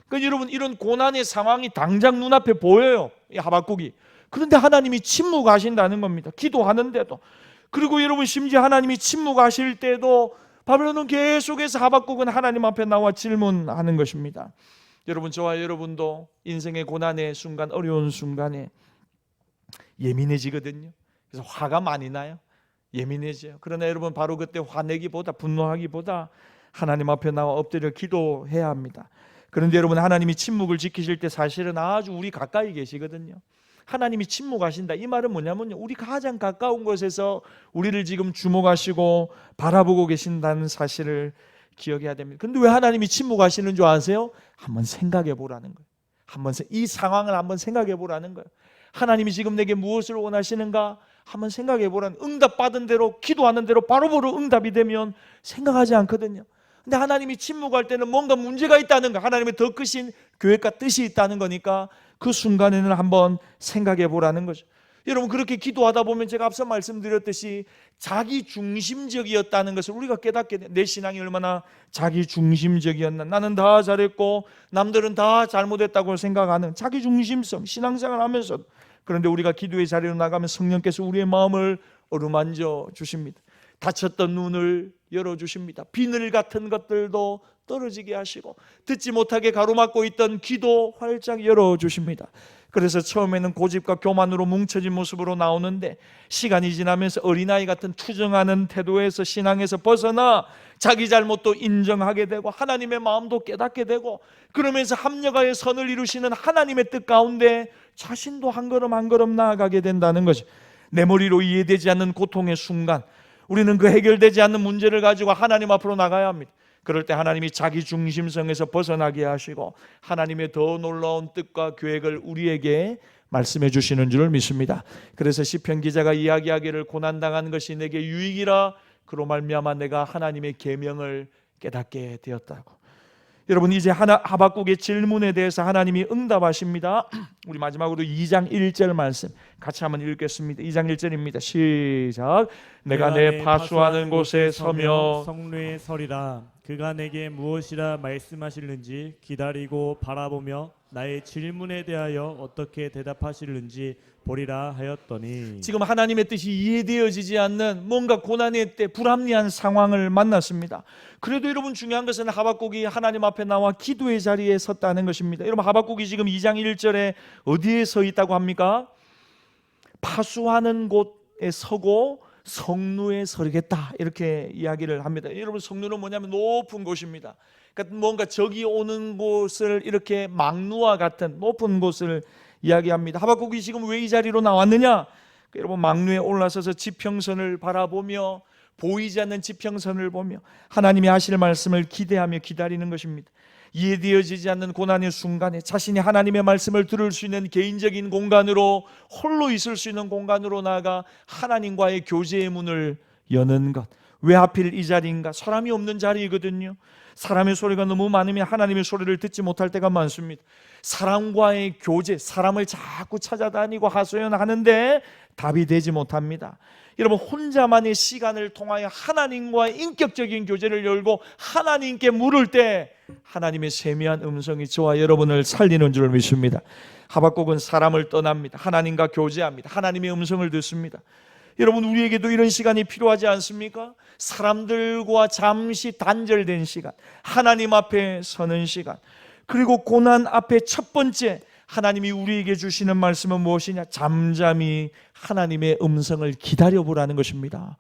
그러니까 여러분 이런 고난의 상황이 당장 눈앞에 보여요. 이 하박국이. 그런데 하나님이 침묵하신다는 겁니다. 기도하는데도. 그리고 여러분 심지어 하나님이 침묵하실 때도 바벨론은 계속해서 하박국은 하나님 앞에 나와 질문하는 것입니다. 여러분, 저와 여러분도 인생의 고난의 순간, 어려운 순간에 예민해지거든요. 그래서 화가 많이 나요. 예민해져요. 그러나 여러분, 바로 그때 화내기보다, 분노하기보다 하나님 앞에 나와 엎드려 기도해야 합니다. 그런데 여러분, 하나님이 침묵을 지키실 때 사실은 아주 우리 가까이 계시거든요. 하나님이 침묵하신다, 이 말은 뭐냐면요, 우리 가장 가까운 곳에서 우리를 지금 주목하시고 바라보고 계신다는 사실을 기억해야 됩니다. 근데 왜 하나님이 침묵하시는 줄 아세요? 한번 생각해 보라는 거예요. 이 상황을 한번 생각해 보라는 거예요. 하나님이 지금 내게 무엇을 원하시는가 한번 생각해 보라는, 응답받은 대로, 기도하는 대로 바로바로 응답이 되면 생각하지 않거든요. 근데 하나님이 침묵할 때는 뭔가 문제가 있다는 거, 하나님의 더 크신 계획과 뜻이 있다는 거니까 그 순간에는 한번 생각해 보라는 거죠. 여러분, 그렇게 기도하다 보면 제가 앞서 말씀드렸듯이 자기 중심적이었다는 것을 우리가 깨닫게 돼요. 내 신앙이 얼마나 자기 중심적이었나, 나는 다 잘했고 남들은 다 잘못했다고 생각하는 자기 중심성, 신앙생활 하면서. 그런데 우리가 기도의 자리로 나가면 성령께서 우리의 마음을 어루만져 주십니다. 닫혔던 눈을 열어주십니다. 비늘 같은 것들도 떨어지게 하시고 듣지 못하게 가로막고 있던 귀도 활짝 열어주십니다. 그래서 처음에는 고집과 교만으로 뭉쳐진 모습으로 나오는데 시간이 지나면서 어린아이 같은 투정하는 태도에서, 신앙에서 벗어나 자기 잘못도 인정하게 되고 하나님의 마음도 깨닫게 되고, 그러면서 합력하여 선을 이루시는 하나님의 뜻 가운데 자신도 한 걸음 한 걸음 나아가게 된다는 거죠. 내 머리로 이해되지 않는 고통의 순간, 우리는 그 해결되지 않는 문제를 가지고 하나님 앞으로 나가야 합니다. 그럴 때 하나님이 자기 중심성에서 벗어나게 하시고 하나님의 더 놀라운 뜻과 계획을 우리에게 말씀해 주시는 줄 믿습니다. 그래서 시편 기자가 이야기하기를, 고난당한 것이 내게 유익이라, 그로 말미암아 내가 하나님의 계명을 깨닫게 되었다고. 여러분, 이제 하박국의 질문에 대해서 하나님이 응답하십니다. 우리 마지막으로 2장 1절 말씀 같이 한번 읽겠습니다. 2장 1절입니다. 시작. 내가 내 파수하는 곳에 서며 성루에 서리라. 그가 내게 무엇이라 말씀하실는지 기다리고 바라보며 나의 질문에 대하여 어떻게 대답하실는지 보리라 하였더니. 지금 하나님의 뜻이 이해되어지지 않는 뭔가 고난의 때 불합리한 상황을 만났습니다. 그래도 여러분, 중요한 것은 하박국이 하나님 앞에 나와 기도의 자리에 섰다는 것입니다. 여러분, 하박국이 지금 2장 1절에 어디에 서 있다고 합니까? 파수하는 곳에 서고 성루에 서리겠다, 이렇게 이야기를 합니다. 여러분, 성루는 뭐냐면 높은 곳입니다. 그러니까 뭔가 적이 오는 곳을 이렇게 망루와 같은 높은 곳을 이야기합니다. 하박국이 지금 왜 이 자리로 나왔느냐? 여러분, 망루에 올라서서 지평선을 바라보며, 보이지 않는 지평선을 보며 하나님이 하실 말씀을 기대하며 기다리는 것입니다. 이해되어지지 않는 고난의 순간에 자신이 하나님의 말씀을 들을 수 있는 개인적인 공간으로, 홀로 있을 수 있는 공간으로 나아가 하나님과의 교제의 문을 여는 것. 왜 하필 이 자리인가? 사람이 없는 자리이거든요. 사람의 소리가 너무 많으면 하나님의 소리를 듣지 못할 때가 많습니다. 사람과의 교제, 사람을 자꾸 찾아다니고 하소연하는데 답이 되지 못합니다. 여러분, 혼자만의 시간을 통하여 하나님과의 인격적인 교제를 열고 하나님께 물을 때 하나님의 세미한 음성이 저와 여러분을 살리는 줄 믿습니다. 하박국은 사람을 떠납니다. 하나님과 교제합니다. 하나님의 음성을 듣습니다. 여러분, 우리에게도 이런 시간이 필요하지 않습니까? 사람들과 잠시 단절된 시간, 하나님 앞에 서는 시간. 그리고 고난 앞에 첫 번째 하나님이 우리에게 주시는 말씀은 무엇이냐? 잠잠히 하나님의 음성을 기다려보라는 것입니다.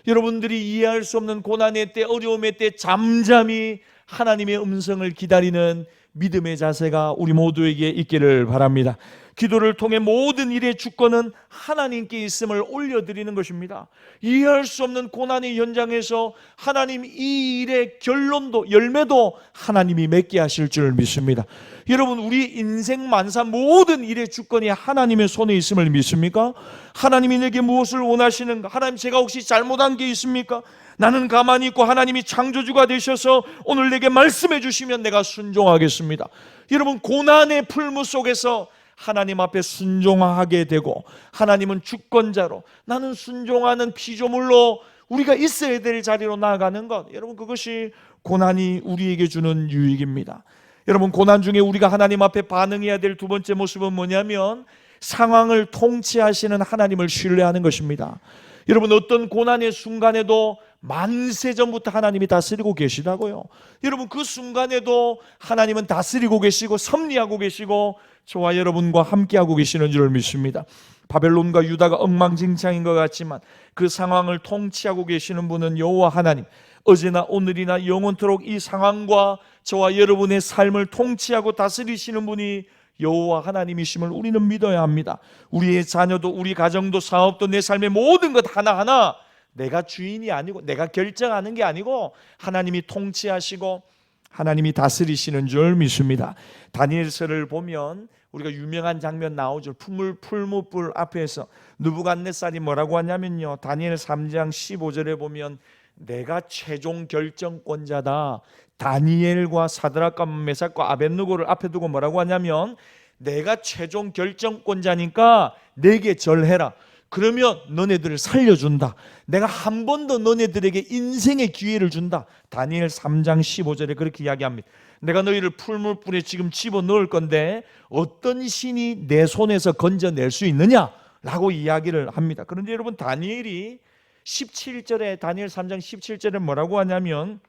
여러분들이 이해할 수 없는 고난의 때, 어려움의 때 잠잠히 하나님의 음성을 기다리는 믿음의 자세가 우리 모두에게 있기를 바랍니다. 기도를 통해 모든 일의 주권은 하나님께 있음을 올려드리는 것입니다. 이해할 수 없는 고난의 현장에서 하나님 이 일의 결론도, 열매도 하나님이 맺게 하실 줄 믿습니다. 여러분, 우리 인생 만사 모든 일의 주권이 하나님의 손에 있음을 믿습니까? 하나님이 내게 무엇을 원하시는가? 하나님, 제가 혹시 잘못한 게 있습니까? 나는 가만히 있고 하나님이 창조주가 되셔서 오늘 내게 말씀해 주시면 내가 순종하겠습니다. 여러분, 고난의 풀무 속에서 하나님 앞에 순종하게 되고, 하나님은 주권자로, 나는 순종하는 피조물로 우리가 있어야 될 자리로 나아가는 것, 여러분, 그것이 고난이 우리에게 주는 유익입니다. 여러분, 고난 중에 우리가 하나님 앞에 반응해야 될 두 번째 모습은 뭐냐면 상황을 통치하시는 하나님을 신뢰하는 것입니다. 여러분, 어떤 고난의 순간에도 만세 전부터 하나님이 다스리고 계시다고요. 여러분, 그 순간에도 하나님은 다스리고 계시고 섭리하고 계시고 저와 여러분과 함께하고 계시는 줄 믿습니다. 바벨론과 유다가 엉망진창인 것 같지만 그 상황을 통치하고 계시는 분은 여호와 하나님, 어제나 오늘이나 영원토록 이 상황과 저와 여러분의 삶을 통치하고 다스리시는 분이 여호와 하나님이심을 우리는 믿어야 합니다. 우리의 자녀도, 우리 가정도, 사업도, 내 삶의 모든 것 하나하나 내가 주인이 아니고 내가 결정하는 게 아니고 하나님이 통치하시고 하나님이 다스리시는 줄 믿습니다. 다니엘서를 보면 우리가 유명한 장면 나오죠. 풀무불 앞에서 느부갓네살이 뭐라고 하냐면요, 다니엘 3장 15절에 보면 내가 최종 결정권자다. 다니엘과 사드락과 메삭과 아벳느고를 앞에 두고 뭐라고 하냐면 내가 최종 결정권자니까 내게 절해라. 그러면 너네들을 살려준다. 내가 한 번 더 너네들에게 인생의 기회를 준다. 다니엘 3장 15절에 그렇게 이야기합니다. 내가 너희를 풀무불에 지금 집어넣을 건데 어떤 신이 내 손에서 건져낼 수 있느냐? 라고 이야기를 합니다. 그런데 여러분, 다니엘이 17절에, 다니엘 3장 17절에 뭐라고 하냐면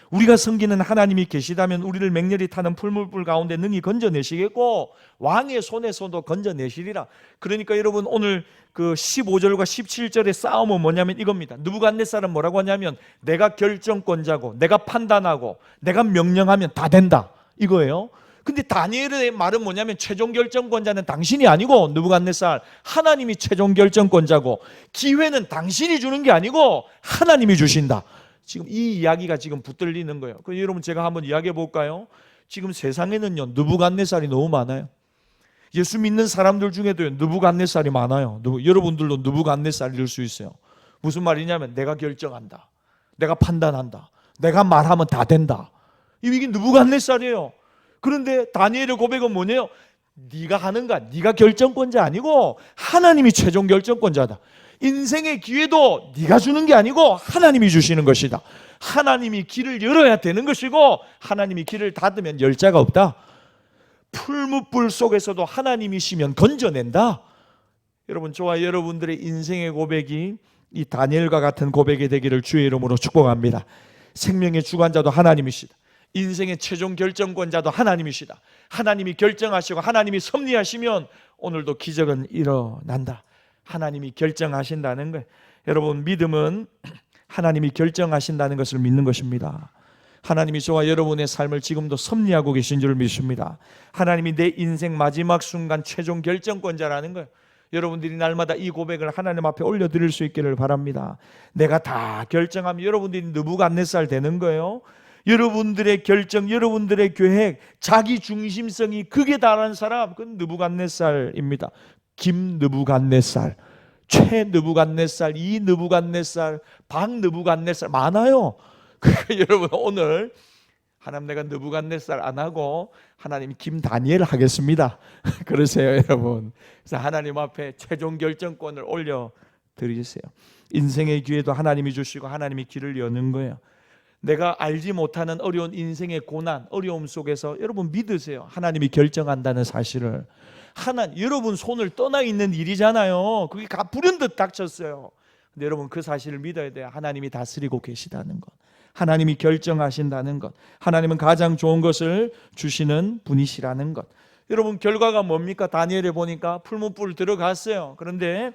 우리가 섬기는 하나님이 계시다면 우리를 맹렬히 타는 풀무불 가운데 능히 건져내시겠고 왕의 손에서도 건져내시리라. 그러니까 여러분, 오늘 그 15절과 17절의 싸움은 뭐냐면 이겁니다. 느부갓네살은 뭐라고 하냐면 내가 결정권자고 내가 판단하고 내가 명령하면 다 된다, 이거예요. 근데 다니엘의 말은 뭐냐면 최종 결정권자는 당신이 아니고 느부갓네살, 하나님이 최종 결정권자고 기회는 당신이 주는 게 아니고 하나님이 주신다. 지금 이 이야기가 지금 붙들리는 거예요. 그럼 여러분, 제가 한번 이야기해 볼까요? 지금 세상에는요 느부갓네살이 너무 많아요. 예수 믿는 사람들 중에도 느부갓네살이 많아요. 여러분들도 느부갓네살일 수 있어요. 무슨 말이냐면 내가 결정한다, 내가 판단한다, 내가 말하면 다 된다. 이게 느부갓네살이에요. 그런데 다니엘의 고백은 뭐냐요? 네가 하는 거, 네가 결정권자 아니고 하나님이 최종 결정권자다. 인생의 기회도 네가 주는 게 아니고 하나님이 주시는 것이다. 하나님이 길을 열어야 되는 것이고 하나님이 길을 닫으면 열 자가 없다. 풀무불 속에서도 하나님이시면 건져낸다. 여러분, 저와 여러분들의 인생의 고백이 이 다니엘과 같은 고백이 되기를 주의 이름으로 축복합니다. 생명의 주관자도 하나님이시다. 인생의 최종 결정권자도 하나님이시다. 하나님이 결정하시고 하나님이 섭리하시면 오늘도 기적은 일어난다. 하나님이 결정하신다는 거예요. 여러분, 믿음은 하나님이 결정하신다는 것을 믿는 것입니다. 하나님이 저와 여러분의 삶을 지금도 섭리하고 계신 줄 믿습니다. 하나님이 내 인생 마지막 순간 최종 결정권자라는 거예요. 여러분들이 날마다 이 고백을 하나님 앞에 올려드릴 수 있기를 바랍니다. 내가 다 결정하면 여러분들이 느부갓네살 되는 거예요. 여러분들의 결정, 여러분들의 계획, 자기 중심성이 극에 달하는 사람, 그건 느부갓네살입니다. 김느부갓네살, 최느부갓네살, 이느부갓네살, 박느부갓네살 많아요. 그러니까 여러분, 오늘 하나님, 내가 느부갓네살 안 하고 하나님 김다니엘 하겠습니다. 그러세요, 여러분. 그래서 하나님 앞에 최종 결정권을 올려드리세요. 인생의 기회도 하나님이 주시고 하나님이 길을 여는 거예요. 내가 알지 못하는 어려운 인생의 고난, 어려움 속에서 여러분 믿으세요. 하나님이 결정한다는 사실을. 여러분 손을 떠나 있는 일이잖아요. 그게 불현듯 닥쳤어요. 근데 여러분, 그 사실을 믿어야 돼요. 하나님이 다스리고 계시다는 것, 하나님이 결정하신다는 것, 하나님은 가장 좋은 것을 주시는 분이시라는 것. 여러분, 결과가 뭡니까? 다니엘에 보니까 풀무불 들어갔어요. 그런데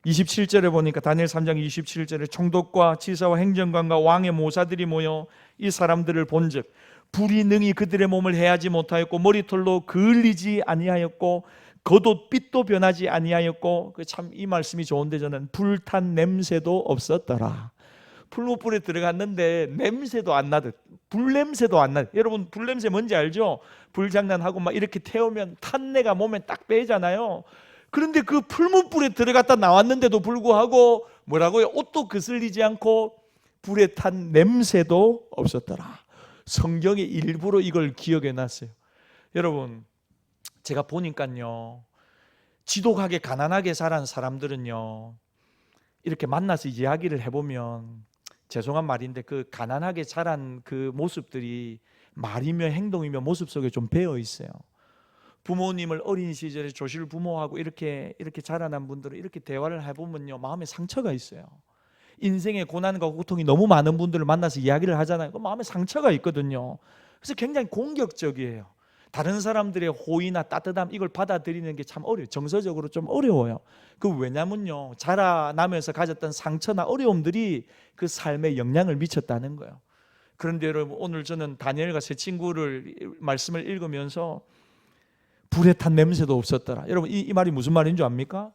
27절에 보니까 다니엘 3장 27절에 총독과 지사와 행정관과 왕의 모사들이 모여 이 사람들을 본즉 불이 능히 그들의 몸을 해하지 못하였고 머리털도 그을리지 아니하였고 겉옷 빛도 변하지 아니하였고, 참 이 말씀이 좋은데 저는 불탄 냄새도 없었더라. 풀무불에 들어갔는데 냄새도 안 나듯, 불 냄새도 안 나. 여러분, 불 냄새 뭔지 알죠? 불장난하고 막 이렇게 태우면 탄내가 몸에 딱 빼잖아요. 그런데 그 풀무불에 들어갔다 나왔는데도 불구하고 뭐라고요? 옷도 그슬리지 않고 불에 탄 냄새도 없었더라. 성경에 일부러 이걸 기억해 놨어요. 여러분, 제가 보니까요, 지독하게 가난하게 자란 사람들은요, 이렇게 만나서 이야기를 해보면, 죄송한 말인데 그 가난하게 자란 그 모습들이 말이며 행동이며 모습 속에 좀 배어 있어요. 부모님을 어린 시절에 조실 부모하고 이렇게 자라난 분들은 이렇게 대화를 해보면요, 마음에 상처가 있어요. 인생의 고난과 고통이 너무 많은 분들을 만나서 이야기를 하잖아요. 그 마음에 상처가 있거든요. 그래서 굉장히 공격적이에요. 다른 사람들의 호의나 따뜻함 이걸 받아들이는 게 참 어려워요. 정서적으로 좀 어려워요. 그 왜냐면요, 자라나면서 가졌던 상처나 어려움들이 그 삶에 영향을 미쳤다는 거예요. 그런데 여러분, 오늘 저는 다니엘과 세 친구를 말씀을 읽으면서 불에 탄 냄새도 없었더라. 여러분, 이 말이 무슨 말인 줄 압니까?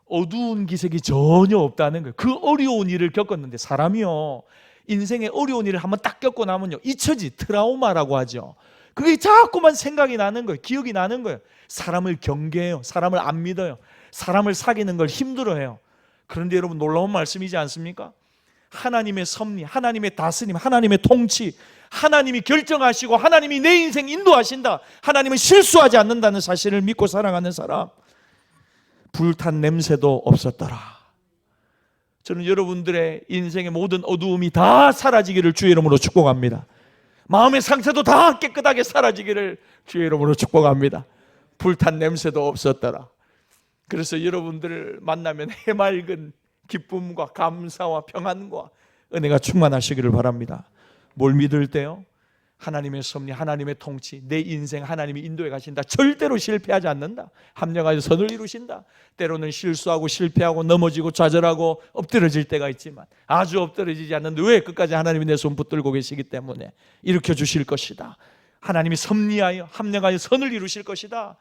어두운 기색이 전혀 없다는 거예요. 그 어려운 일을 겪었는데, 사람이요, 인생의 어려운 일을 한번 딱 겪고 나면요, 잊혀지, 트라우마라고 하죠. 그게 자꾸만 생각이 나는 거예요. 기억이 나는 거예요. 사람을 경계해요. 사람을 안 믿어요. 사람을 사귀는 걸 힘들어해요. 그런데 여러분, 놀라운 말씀이지 않습니까? 하나님의 섭리, 하나님의 다스림, 하나님의 통치, 하나님이 결정하시고 하나님이 내 인생 인도하신다, 하나님은 실수하지 않는다는 사실을 믿고 살아가는 사람, 불탄 냄새도 없었더라. 저는 여러분들의 인생의 모든 어두움이 다 사라지기를 주의 이름으로 축복합니다. 마음의 상처도 다 깨끗하게 사라지기를 주의 이름으로 축복합니다. 불탄 냄새도 없었더라. 그래서 여러분들을 만나면 해맑은 기쁨과 감사와 평안과 은혜가 충만하시기를 바랍니다. 뭘 믿을 때요? 하나님의 섭리, 하나님의 통치, 내 인생 하나님이 인도해 가신다. 절대로 실패하지 않는다. 합력하여 선을 이루신다. 때로는 실수하고 실패하고 넘어지고 좌절하고 엎드러질 때가 있지만 아주 엎드러지지 않는데, 왜? 끝까지 하나님이 내 손 붙들고 계시기 때문에 일으켜 주실 것이다. 하나님이 섭리하여 합력하여 선을 이루실 것이다.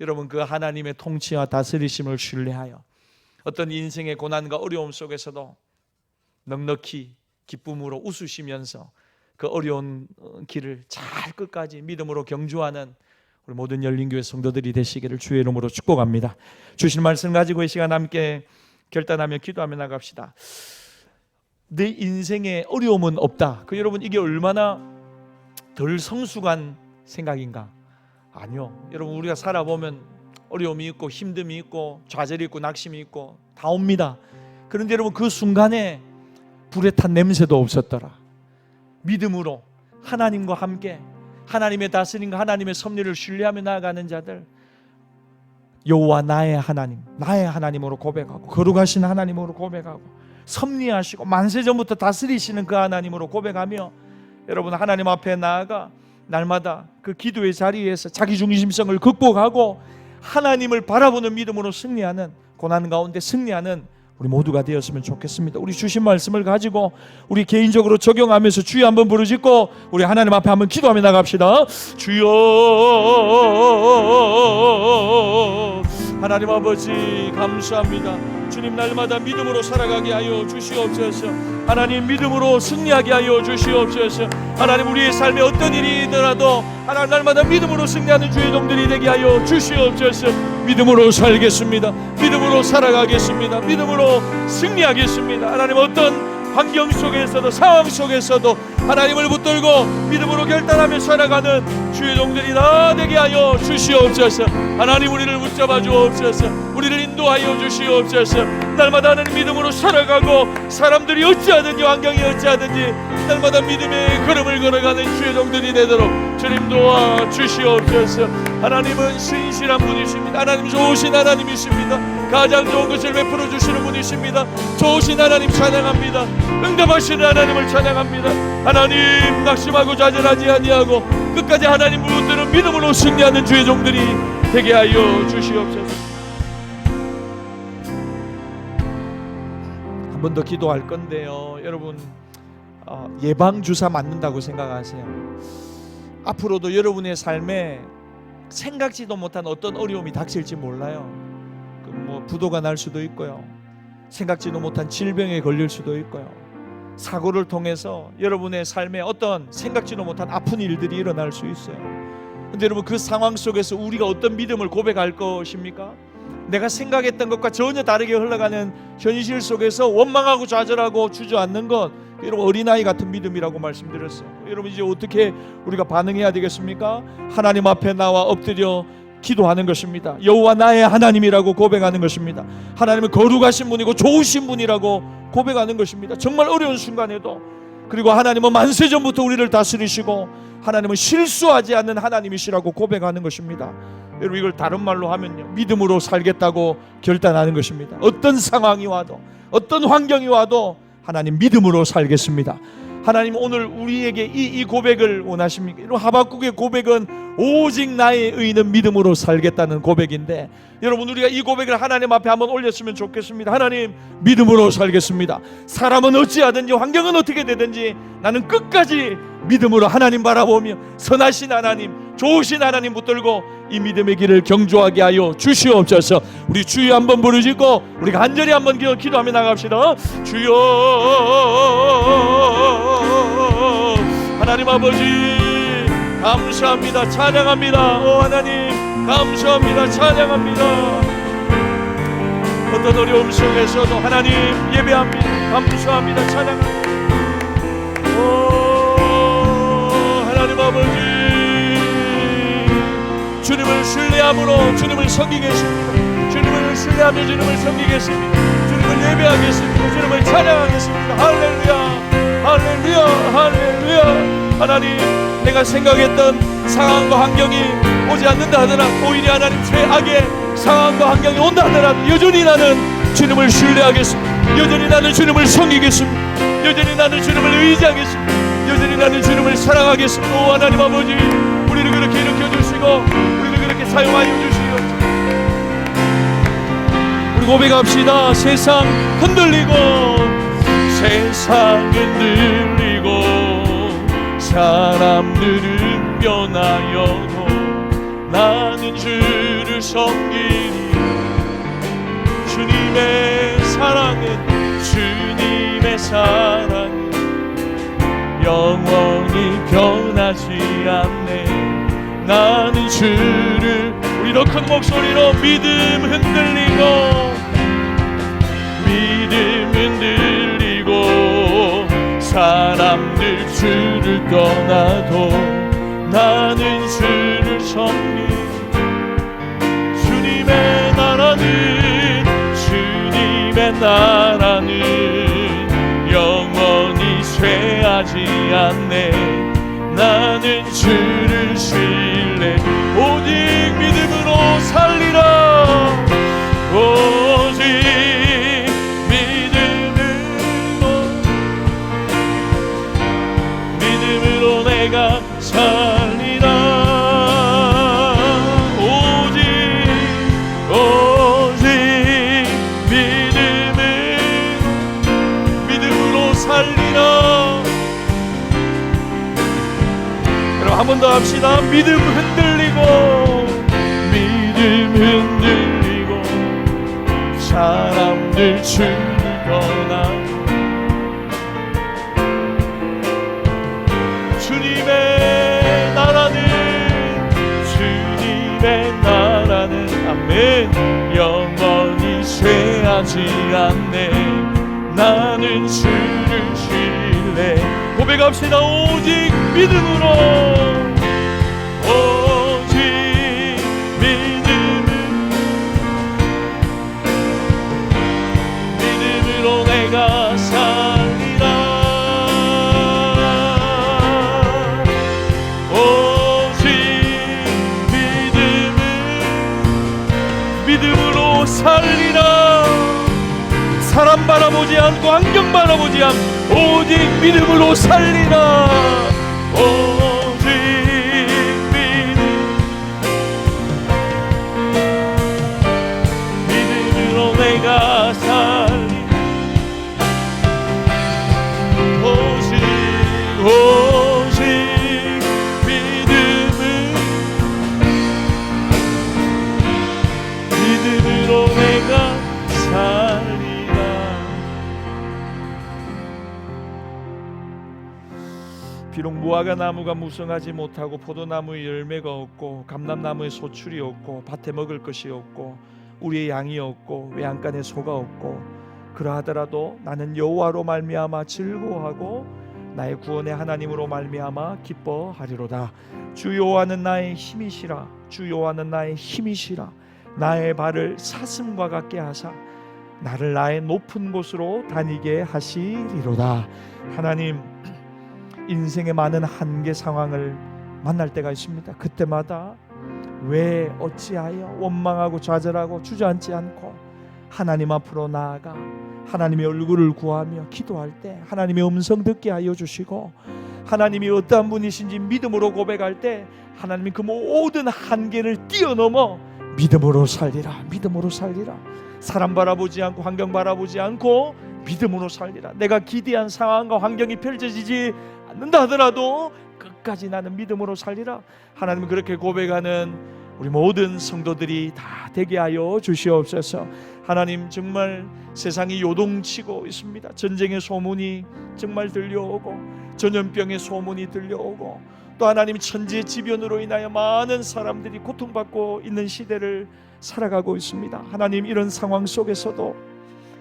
여러분, 그 하나님의 통치와 다스리심을 신뢰하여 어떤 인생의 고난과 어려움 속에서도 넉넉히 기쁨으로 웃으시면서 그 어려운 길을 잘 끝까지 믿음으로 경주하는 우리 모든 열린교회 성도들이 되시기를 주의 이름으로 축복합니다. 주신 말씀 가지고 이 시간 함께 결단하며 기도하며 나갑시다. 내 인생에 어려움은 없다. 그 여러분, 이게 얼마나 덜 성숙한 생각인가? 아니요. 여러분, 우리가 살아보면 어려움이 있고 힘듦이 있고 좌절이 있고 낙심이 있고 다 옵니다. 그런데 여러분, 그 순간에 불에 탄 냄새도 없었더라. 믿음으로 하나님과 함께 하나님의 다스림과 하나님의 섭리를 신뢰하며 나아가는 자들, 여호와 나의 하나님, 나의 하나님으로 고백하고 거룩하신 하나님으로 고백하고 섭리하시고 만세전부터 다스리시는 그 하나님으로 고백하며 여러분, 하나님 앞에 나아가 날마다 그 기도의 자리에서 자기중심성을 극복하고 하나님을 바라보는 믿음으로 승리하는, 고난 가운데 승리하는 우리 모두가 되었으면 좋겠습니다. 우리 주신 말씀을 가지고 우리 개인적으로 적용하면서 주여 한번 부르짖고 우리 하나님 앞에 한번 기도하며 나갑시다. 주여, 하나님 아버지 감사합니다. 주님, 날마다 믿음으로 살아가게 하여 주시옵소서. 하나님, 믿음으로 승리하게 하여 주시옵소서. 하나님, 우리의 삶에 어떤 일이더라도 하나님, 날마다 믿음으로 승리하는 주의 종들이 되게 하여 주시옵소서. 믿음으로 살겠습니다. 믿음으로 살아가겠습니다. 믿음으로 승리하겠습니다. 하나님, 어떤 환경 속에서도 상황 속에서도 하나님을 붙들고 믿음으로 결단하며 살아가는 주의 종들이 다 되게 하여 주시옵소서. 하나님, 우리를 붙잡아 주옵소서. 우리를 인도하여 주시옵소서. 날마다 하는 믿음으로 살아가고 사람들이 어찌하든지 환경이 어찌하든지 날마다 믿음의 걸음을 걸어가는 주의 종들이 되도록 주님 도와 주시옵소서. 하나님은 신실한 분이십니다. 하나님, 좋으신 하나님이십니다. 가장 좋은 것을 베풀어 주시는 분이십니다. 좋으신 하나님 찬양합니다. 응답하시는 하나님을 찬양합니다. 하나님, 낙심하고 좌절하지 아니하고 끝까지 하나님 붙드는 믿음으로 승리하는 주의 종들이 되게 하여 주시옵소서. 한 번 더 기도할 건데요, 여러분, 예방주사 맞는다고 생각하세요. 앞으로도 여러분의 삶에 생각지도 못한 어떤 어려움이 닥칠지 몰라요. 부도가 날 수도 있고요, 생각지도 못한 질병에 걸릴 수도 있고요, 사고를 통해서 여러분의 삶에 어떤 생각지도 못한 아픈 일들이 일어날 수 있어요. 근데 여러분, 그 상황 속에서 우리가 어떤 믿음을 고백할 것입니까? 내가 생각했던 것과 전혀 다르게 흘러가는 현실 속에서 원망하고 좌절하고 주저앉는 것, 여러분, 어린아이 같은 믿음이라고 말씀드렸어요. 여러분, 이제 어떻게 우리가 반응해야 되겠습니까? 하나님 앞에 나와 엎드려 기도하는 것입니다. 여호와 나의 하나님이라고 고백하는 것입니다. 하나님은 거룩하신 분이고 좋으신 분이라고 고백하는 것입니다. 정말 어려운 순간에도. 그리고 하나님은 만세전부터 우리를 다스리시고 하나님은 실수하지 않는 하나님이시라고 고백하는 것입니다. 여러분, 이걸 다른 말로 하면요, 믿음으로 살겠다고 결단하는 것입니다. 어떤 상황이 와도 어떤 환경이 와도 하나님 믿음으로 살겠습니다. 하나님 오늘 우리에게 이 고백을 원하십니까? 이런 하박국의 고백은 오직 나의 의는 믿음으로 살겠다는 고백인데, 여러분 우리가 이 고백을 하나님 앞에 한번 올렸으면 좋겠습니다. 하나님 믿음으로 살겠습니다. 사람은 어찌하든지 환경은 어떻게 되든지 나는 끝까지 믿음으로 하나님 바라보며 선하신 하나님, 좋으신 하나님 붙들고 이 믿음의 길을 경주하게 하여 주시옵소서. 우리 주여 한번 부르짖고 우리 간절히 한번 기도하며 나갑시다. 주여 하나님 아버지 감사합니다. 찬양합니다. 오 하나님 감사합니다. 찬양합니다. 어떤 어려움 속에서도 하나님 예배합니다. 감사합니다. 찬양합니다. 오 하나님 아버지 주님을 신뢰함으로 주님을 섬기겠습니다. 주님을 신뢰하며 주님을 섬기겠습니다. 주님을 예배하겠습니다. 주님을 찬양하겠습니다. 할렐루야 할렐루야 할렐루야. 하나님 내가 생각했던 상황과 환경이 오지 않는다 하더라도, 오히려 하나님 최악의 상황과 환경이 온다 하더라도 여전히 나는 주님을 신뢰하겠습니다. 여전히 나는 주님을 섬기겠습니다. 여전히 나는 주님을 의지하겠습니다. 여전히 나는 주님을 사랑하겠습니다. 오 하나님 아버지 우리를 그렇게 일으켜주시고 우리를 그렇게 사용하여 주시고, 우리 고백합시다. 세상 흔들리고 세상 흔들리고 사람들은 변하여도 나는 주를 섬기니 주님의 사랑은 주님의 사랑은 영원히 변하지 않네. 나는 주를, 우리 더 큰 목소리로 믿음 흔들리고 믿음 흔들리고 사람들 주를 떠나도 나는 주를 섬기. 주님의 나라는 영원히 쇠하지 않네. 나는 주를 신뢰 오직 믿음으로 살리라. 오직 믿음으로 내가 살리라. 오직 믿음으로 살리라. 그럼 한 번 더 합시다. 믿음 흔들리고 사람들 주를 떠나 주님의 나라는 아멘 영원히 쇠하지 않네. 나는 주를 신뢰 고백합시다. 오직 믿음으로 내가 살리라. 오직 믿음으로 살리라. 사람 바라보지 않고 환경 바라보지 않고 오직 믿음으로 살리라. 오직 믿음으로 내가 살리라. 오직 믿음으로 내가 살리라. 비록 무화과 나무가 무성하지 못하고 포도나무에 열매가 없고 감람나무에 소출이 없고 밭에 먹을 것이 없고 우리의 양이 없고 외양간에 소가 없고 그러하더라도 나는 여호와로 말미암아 즐거워하고 나의 구원의 하나님으로 말미암아 기뻐하리로다. 주 여호와는 나의 힘이시라. 주 여호와는 나의 힘이시라. 나의 발을 사슴과 같게 하사 나를 나의 높은 곳으로 다니게 하시리로다. 하나님, 인생의 많은 한계 상황을 만날 때가 있습니다. 그때마다 왜 어찌하여 원망하고 좌절하고 주저앉지 않고 하나님 앞으로 나아가 하나님의 얼굴을 구하며 기도할 때 하나님의 음성 듣게 하여 주시고, 하나님이 어떠한 분이신지 믿음으로 고백할 때 하나님이 그 모든 한계를 뛰어넘어 믿음으로 살리라, 믿음으로 살리라. 사람 바라보지 않고 환경 바라보지 않고 믿음으로 살리라. 내가 기대한 상황과 환경이 펼쳐지지 않는다 하더라도 끝까지 나는 믿음으로 살리라. 하나님은 그렇게 고백하는 우리 모든 성도들이 다 되게 하여 주시옵소서. 하나님, 정말 세상이 요동치고 있습니다. 전쟁의 소문이 정말 들려오고, 전염병의 소문이 들려오고, 또 하나님 천재지변으로 인하여 많은 사람들이 고통받고 있는 시대를 살아가고 있습니다. 하나님, 이런 상황 속에서도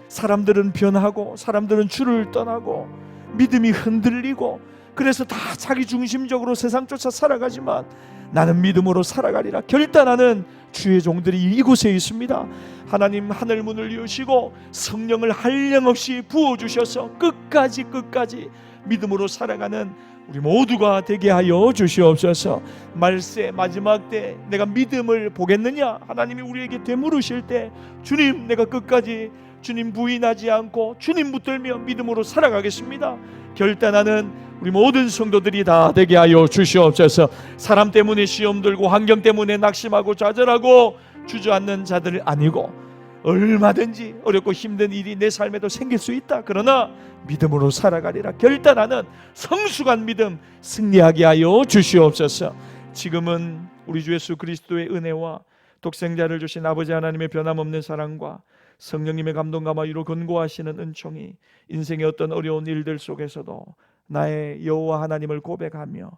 사람들은 변하고 사람들은 주를 떠나고 믿음이 흔들리고, 그래서 다 자기 중심적으로 세상 쫓아 살아가지만 나는 믿음으로 살아가리라 결단하는 주의 종들이 이곳에 있습니다. 하나님, 하늘 문을 여시고 성령을 한량없이 부어주셔서 끝까지 믿음으로 살아가는 우리 모두가 되게 하여 주시옵소서. 말세 마지막 때 내가 믿음을 보겠느냐, 하나님이 우리에게 되물으실 때 주님, 내가 끝까지 주님 부인하지 않고 주님 붙들며 믿음으로 살아가겠습니다 결단하는 우리 모든 성도들이 다 되게 하여 주시옵소서. 사람 때문에 시험 들고 환경 때문에 낙심하고 좌절하고 주저앉는 자들 아니고, 얼마든지 어렵고 힘든 일이 내 삶에도 생길 수 있다. 그러나 믿음으로 살아가리라 결단하는 성숙한 믿음 승리하게 하여 주시옵소서. 지금은 우리 주 예수 그리스도의 은혜와 독생자를 주신 아버지 하나님의 변함없는 사랑과 성령님의 감동과 마유로 권고하시는 은총이 인생의 어떤 어려운 일들 속에서도 나의 여호와 하나님을 고백하며,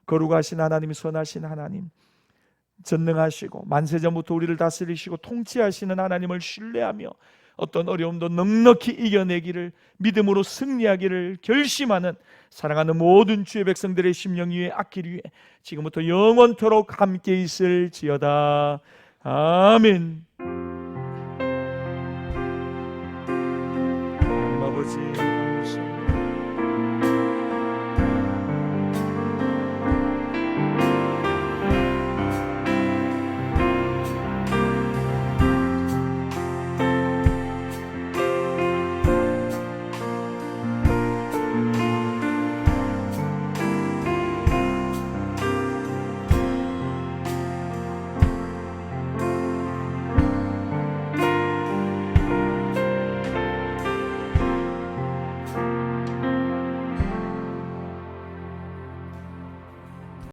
거룩하신 하나님, 선하신 하나님, 전능하시고 만세전부터 우리를 다스리시고 통치하시는 하나님을 신뢰하며 어떤 어려움도 넉넉히 이겨내기를, 믿음으로 승리하기를 결심하는 사랑하는 모든 주의 백성들의 심령 위에 악길 위에 지금부터 영원토록 함께 있을지어다. 아멘. 하나님 아버지,